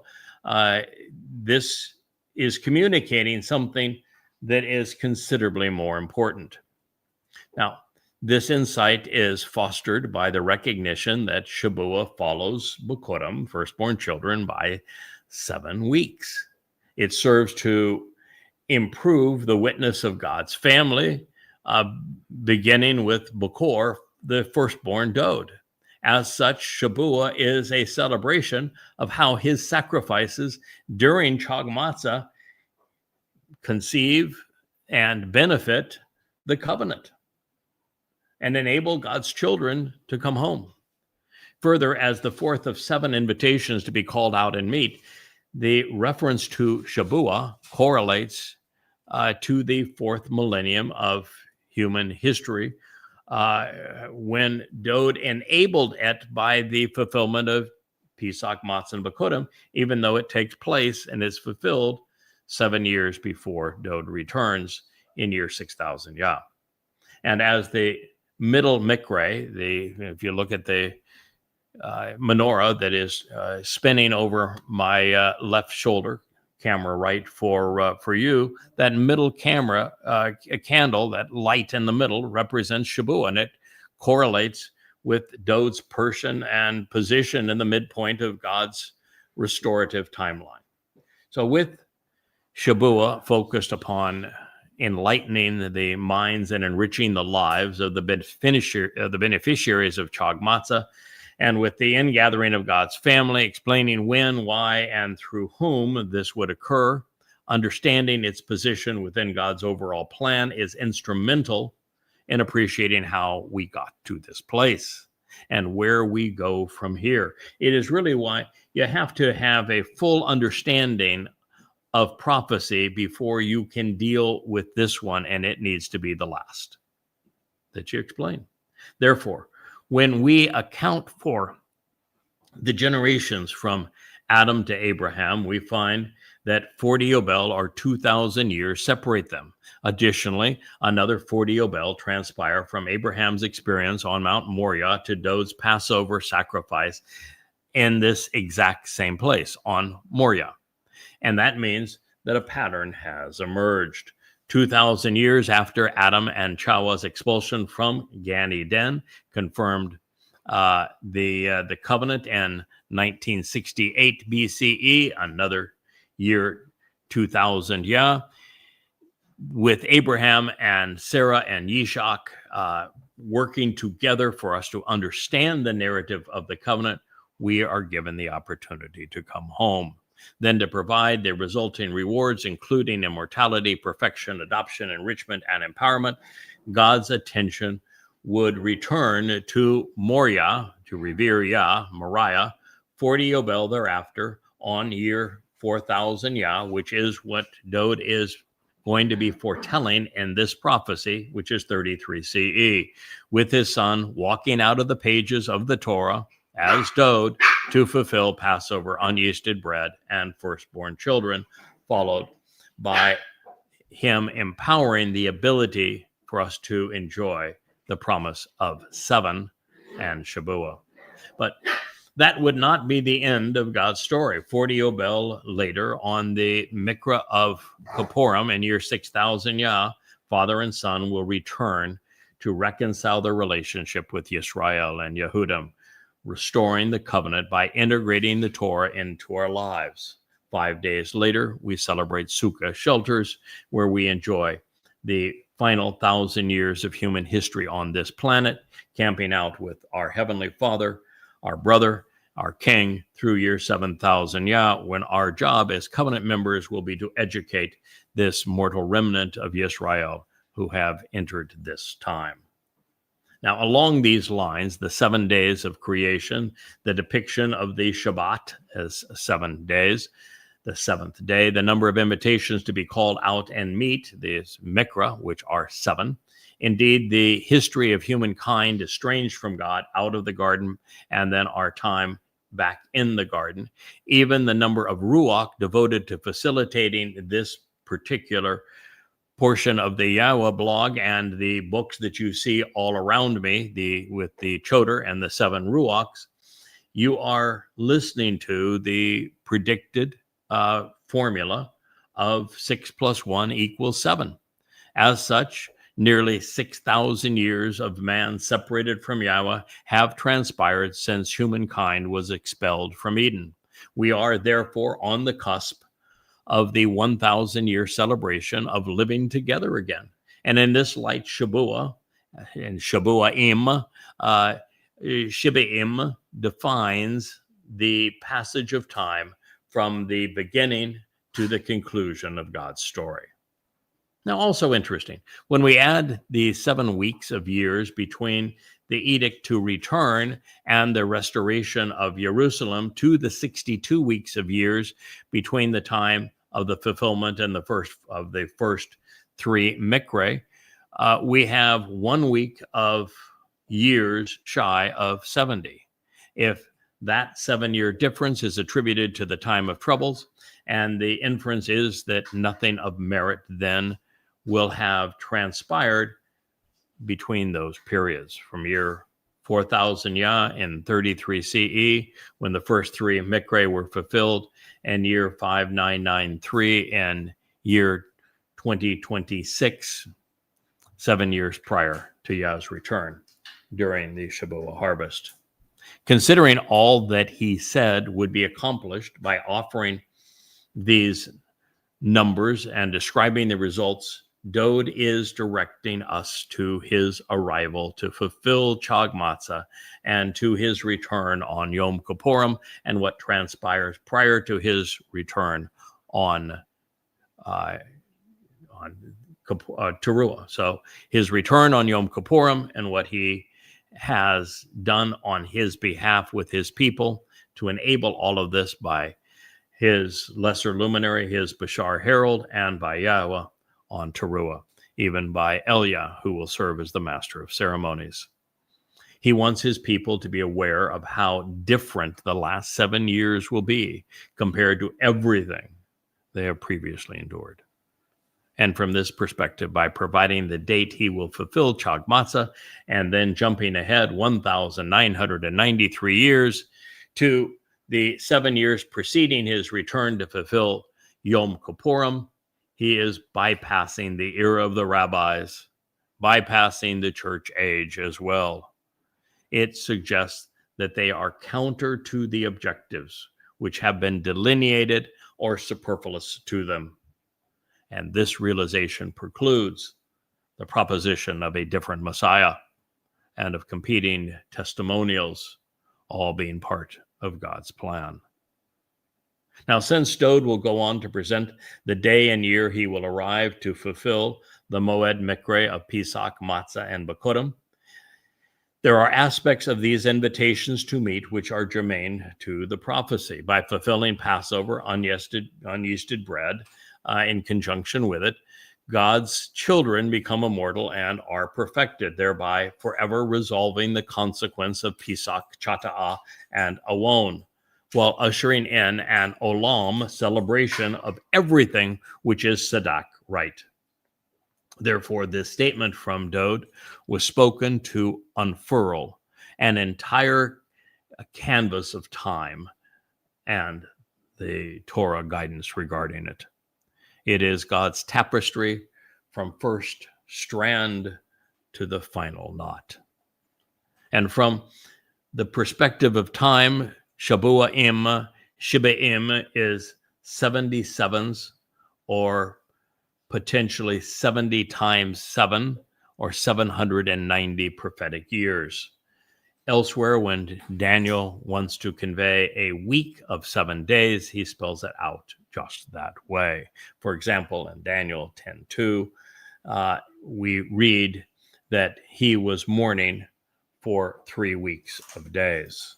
this is communicating something that is considerably more important. Now, this insight is fostered by the recognition that Shabuah follows Bikurim, firstborn children, by 7 weeks. It serves to improve the witness of God's family, beginning with Bukor, the firstborn Dowd. As such, Shabuah is a celebration of how his sacrifices during Chag Matsah conceive and benefit the covenant and enable God's children to come home. Further, as the 4th of 7 invitations to be called out and meet, The reference to Shabuah correlates to the fourth millennium of human history, when Dowd enabled it by the fulfillment of Pesach, Matzah, and Bakurim, even though it takes place and is fulfilled 7 years before Dowd returns in year 6000 Yah. And as the middle Miqraey, if you look at the menorah that is spinning over my left shoulder, camera right for you, that middle camera, a candle, that light in the middle represents Shabuah, and it correlates with Dowd's person and position in the midpoint of God's restorative timeline. So with Shabuah focused upon enlightening the minds and enriching the lives of the beneficiaries of Chag Matsah, and with the ingathering of God's family, explaining when, why, and through whom this would occur, understanding its position within God's overall plan is instrumental in appreciating how we got to this place and where we go from here. It is really why you have to have a full understanding of prophecy before you can deal with this one, and it needs to be the last that you explain. Therefore, when we account for the generations from Adam to Abraham, we find that 40 Yobel, or 2,000 years, separate them. Additionally, another 40 Yobel transpire from Abraham's experience on Mount Moriah to Dowd's Passover sacrifice in this exact same place, on Moriah. And that means that a pattern has emerged. 2,000 years after Adam and Chawah's expulsion from Gan Eden, confirmed the covenant in 1968 BCE, another year 2000 Yah, with Abraham and Sarah and Yishak working together for us to understand the narrative of the covenant, we are given the opportunity to come home. Then to provide the resulting rewards, including immortality, perfection, adoption, enrichment, and empowerment, God's attention would return to Moriah, to revere Yah, Moriah, 40 Yobel thereafter, on year 4000 Yah, which is what Dowd is going to be foretelling in this prophecy, which is 33 CE, with his son walking out of the pages of the Torah as Dowd to fulfill Passover, unyeasted bread, and firstborn children, followed by him empowering the ability for us to enjoy the promise of 7 and Shabuah. But that would not be the end of God's story. 40 Yobel later, on the Miqraey of Kippurim in year 6000 Yah, father and son will return to reconcile their relationship with Yisra'el and Yahudim, restoring the covenant by integrating the Torah into our lives. 5 days later, we celebrate Sukkah shelters, where we enjoy the final 1,000 years of human history on this planet, camping out with our Heavenly Father, our brother, our King, through year 7,000 Yah, when our job as covenant members will be to educate this mortal remnant of Yisrael who have entered this time. Now, along these lines, the 7 days of creation, the depiction of the Shabat as 7 days, the seventh day, the number of invitations to be called out and meet, this Miqraey, which are 7. Indeed, the history of humankind estranged from God out of the garden, and then our time back in the garden. Even the number of Ruach devoted to facilitating this particular portion of the YAHOWAH blog and the books that you see all around me, with the Choder and the 7 Ruachs, you are listening to the predicted formula of 6 + 1 = 7. As such, nearly 6,000 years of man separated from Yahweh have transpired since humankind was expelled from Eden. We are therefore on the cusp of the 1,000-year celebration of living together again. And in this light, Shabuah and Shabua'im, Shibaim defines the passage of time from the beginning to the conclusion of God's story. Now, also interesting, when we add the 7 weeks of years between the edict to return and the restoration of Jerusalem to the 62 weeks of years between the time of the fulfillment and the first 3 Miqraey, we have 1 week of years shy of 70. If that 7-year difference is attributed to the time of troubles, and the inference is that nothing of merit then will have transpired between those periods, from year 4000 Yah in 33 CE, when the first 3 Miqraey were fulfilled, and year 5993 in year 2026, 7 years prior to Yah's return during the Shabuah harvest. Considering all that he said would be accomplished by offering these numbers and describing the results, Dowd is directing us to his arrival to fulfill Chag Matsah and to his return on Yom Kippurim and what transpires prior to his return on Towrah. So his return on Yom Kippurim and what he has done on his behalf with his people to enable all of this by his lesser luminary, his Bashar Herald, and by Yahowah on Towrah, even by Yah, who will serve as the master of ceremonies. He wants his people to be aware of how different the last 7 years will be compared to everything they have previously endured. And from this perspective, by providing the date he will fulfill Chag Matsah, and then jumping ahead 1,993 years to the 7 years preceding his return to fulfill Yom Kippurim, he is bypassing the era of the rabbis, bypassing the church age as well. It suggests that they are counter to the objectives which have been delineated or superfluous to them. And this realization precludes the proposition of a different Messiah and of competing testimonials, all being part of God's plan. Now, since Dowd will go on to present the day and year he will arrive to fulfill the Mowed Miqraey of Pesach, Matzah, and Bikurim, there are aspects of these invitations to meet which are germane to the prophecy. By fulfilling Passover, unyeasted bread, in conjunction with it, God's children become immortal and are perfected, thereby forever resolving the consequence of Pesach, Chata'ah, and Awon, while ushering in an Olam celebration of everything which is Sadak, right. Therefore, this statement from Dowd was spoken to unfurl an entire canvas of time and the Torah guidance regarding it. It is God's tapestry from first strand to the final knot. And from the perspective of time, Shabua'im, Shiba'im is 77s, or potentially 70 times 7, or 790 prophetic years. Elsewhere, when Daniel wants to convey a week of 7 days, he spells it out just that way. For example, in Daniel 10:2, we read that he was mourning for 3 weeks of days.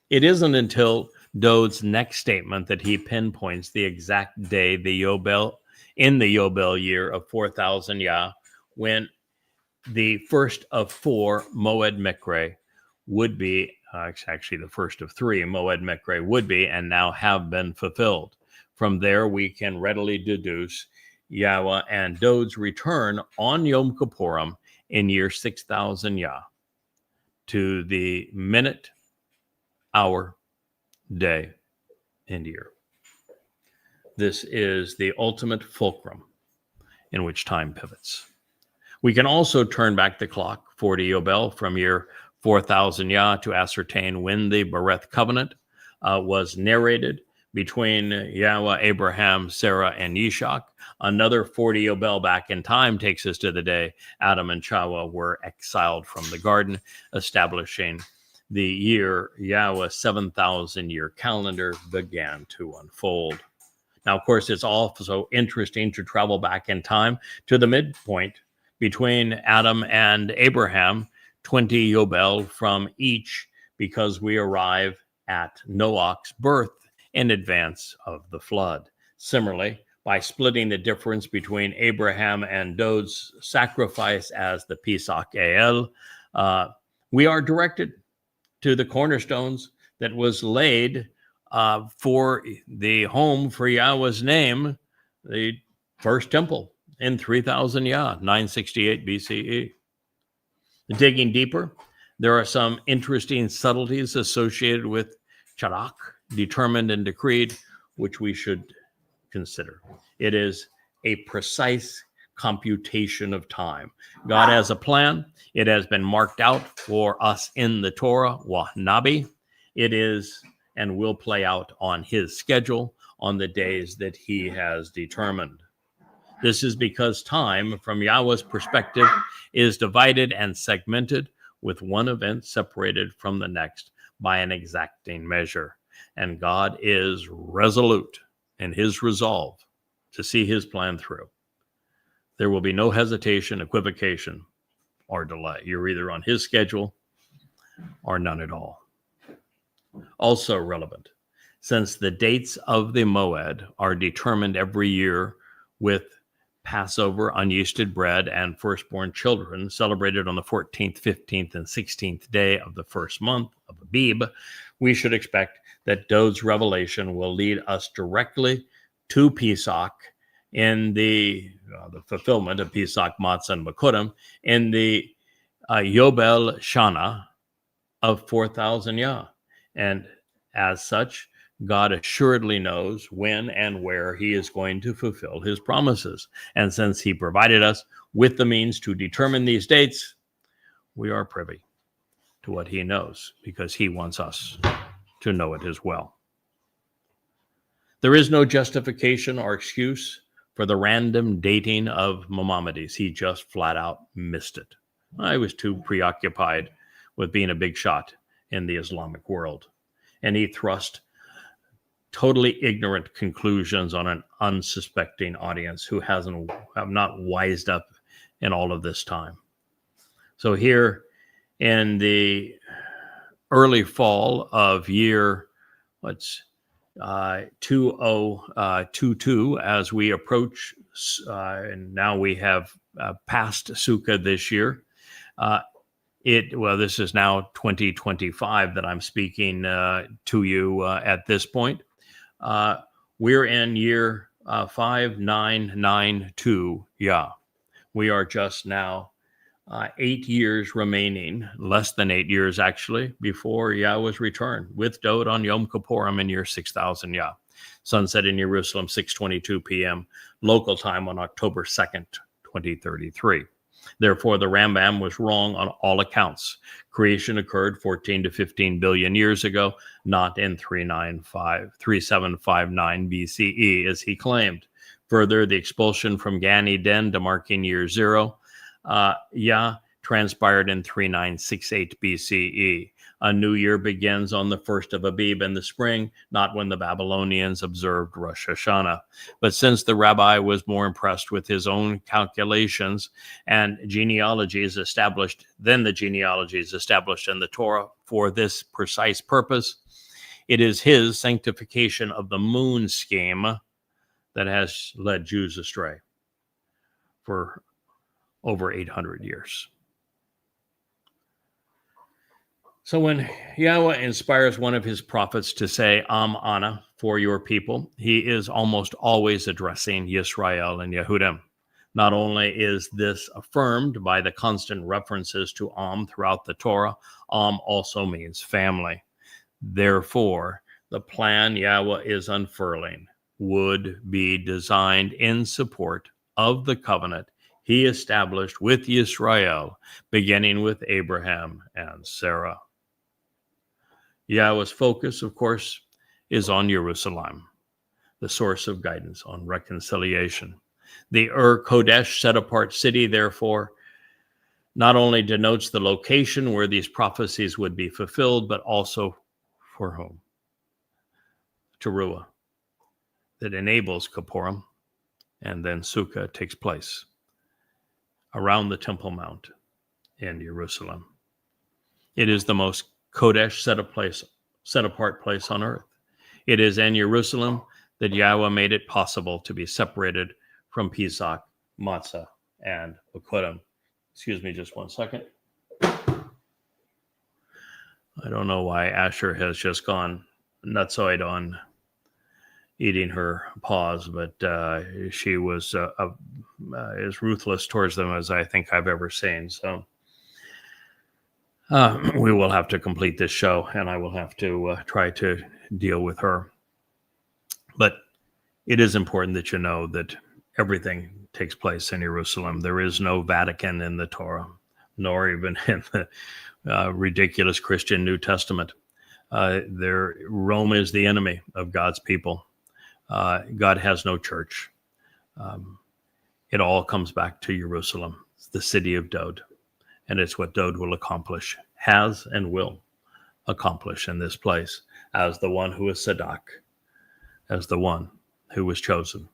It isn't until Dowd's next statement that he pinpoints the exact day in the Yobel year of 4000 Yah, when the first of 4 Mowed Miqraey would be, actually the first of 3 Mowed Miqraey would be, and now have been fulfilled. From there, we can readily deduce Yahowah and Dowd's return on Yom Kippurim in year 6000 Yah to the minute, hour, day, and year. This is the ultimate fulcrum in which time pivots. We can also turn back the clock 40 Yobel from year 4000 Yah to ascertain when the Bereth covenant was narrated between Yahowah, Abraham, Sarah, and Yitzhak. Another 40 Yobel back in time takes us to the day Adam and Chawah were exiled from the garden, establishing the year Yahowah's 7,000-year calendar began to unfold. Now, of course, it's also interesting to travel back in time to the midpoint between Adam and Abraham, 20 Yobel from each, because we arrive at Noach's birth in advance of the flood. Similarly, by splitting the difference between Abraham and Dowd's sacrifice as the Pesach El, we are directed to the cornerstones that was laid for the home for Yahweh's name, the first temple in 3000 Yah, 968 BCE. Digging deeper, there are some interesting subtleties associated with Charak, determined and decreed, which we should consider. It is a precise computation of time. God has a plan. It has been marked out for us in the Torah, Wahnabi. It is and will play out on his schedule on the days that he has determined. This is because time, from Yahweh's perspective, is divided and segmented, with one event separated from the next by an exacting measure. And God is resolute in his resolve to see his plan through. There will be no hesitation, equivocation, or delay. You're either on his schedule or none at all. Also relevant, since the dates of the Mowed are determined every year with Passover, unyeasted bread, and firstborn children celebrated on the 14th, 15th, and 16th day of the first month of Abib, we should expect that Dowd's revelation will lead us directly to Pesach in the fulfillment of Pesach, Matzah, and Makudim in the Yobel Shana of 4000 Yah. And as such, God assuredly knows when and where he is going to fulfill his promises. And since he provided us with the means to determine these dates, we are privy to what he knows because he wants us to know it as well. There is no justification or excuse for the random dating of Maimonides. He just flat out missed it. I was too preoccupied with being a big shot in the Islamic world. And he thrust totally ignorant conclusions on an unsuspecting audience who have not wised up in all of this time. So here in the early fall of year 2022, as we approach, and now we have passed Sukkah this year. This is now 2025 that I'm speaking to you at this point. We're in year 5992 Yah. We are just now 8 years remaining, less than 8 years actually, before Yahweh's return with Dowd on Yom Kippurim in year 6000 Yah. Sunset in Jerusalem, 6:22 p.m. local time on October 2nd, 2033. Therefore, the Rambam was wrong on all accounts. Creation occurred 14 to 15 billion years ago, not in 3759 BCE, as he claimed. Further, the expulsion from Gan Eden, demarking year 0, Yah, transpired in 3968 BCE. A new year begins on the 1st of Abib in the spring, not when the Babylonians observed Rosh Hashanah. But since the rabbi was more impressed with his own calculations and genealogies established than the genealogies established in the Torah for this precise purpose, it is his sanctification of the moon scheme that has led Jews astray for over 800 years. So when Yahweh inspires one of his prophets to say, Ana, for your people, he is almost always addressing Yisra'el and Yahudim. Not only is this affirmed by the constant references to throughout the Torah, also means family. Therefore, the plan Yahweh is unfurling would be designed in support of the covenant he established with Yisrael, beginning with Abraham and Sarah. Yahweh's focus, of course, is on Jerusalem, the source of guidance on reconciliation. The Kodesh, set-apart city, therefore, not only denotes the location where these prophecies would be fulfilled, but also for whom? Towrah, that enables Kippurim, and then Sukkah takes place around the Temple Mount in Jerusalem. It is the most Kodesh set apart place on earth. It is in Jerusalem that Yahweh made it possible to be separated from Pesach, Matzah, and Bikurim. Excuse me just one second. I don't know why Asher has just gone nutsoid on eating her paws, but she was as ruthless towards them as I think I've ever seen. So we will have to complete this show, and I will have to try to deal with her. But it is important that you know that everything takes place in Jerusalem. There is no Vatican in the Torah, nor even in the ridiculous Christian New Testament. Rome is the enemy of God's people. God has no church. It all comes back to Jerusalem. It's the city of Dowd. And it's what Dowd will accomplish, has and will accomplish in this place as the one who is Sadak, as the one who was chosen,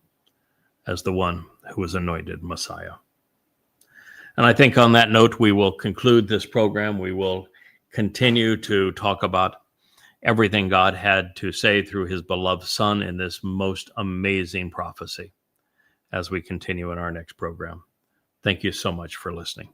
as the one who was anointed Messiah. And I think on that note, we will conclude this program. We will continue to talk about everything God had to say through his beloved Son in this most amazing prophecy as we continue in our next program. Thank you so much for listening.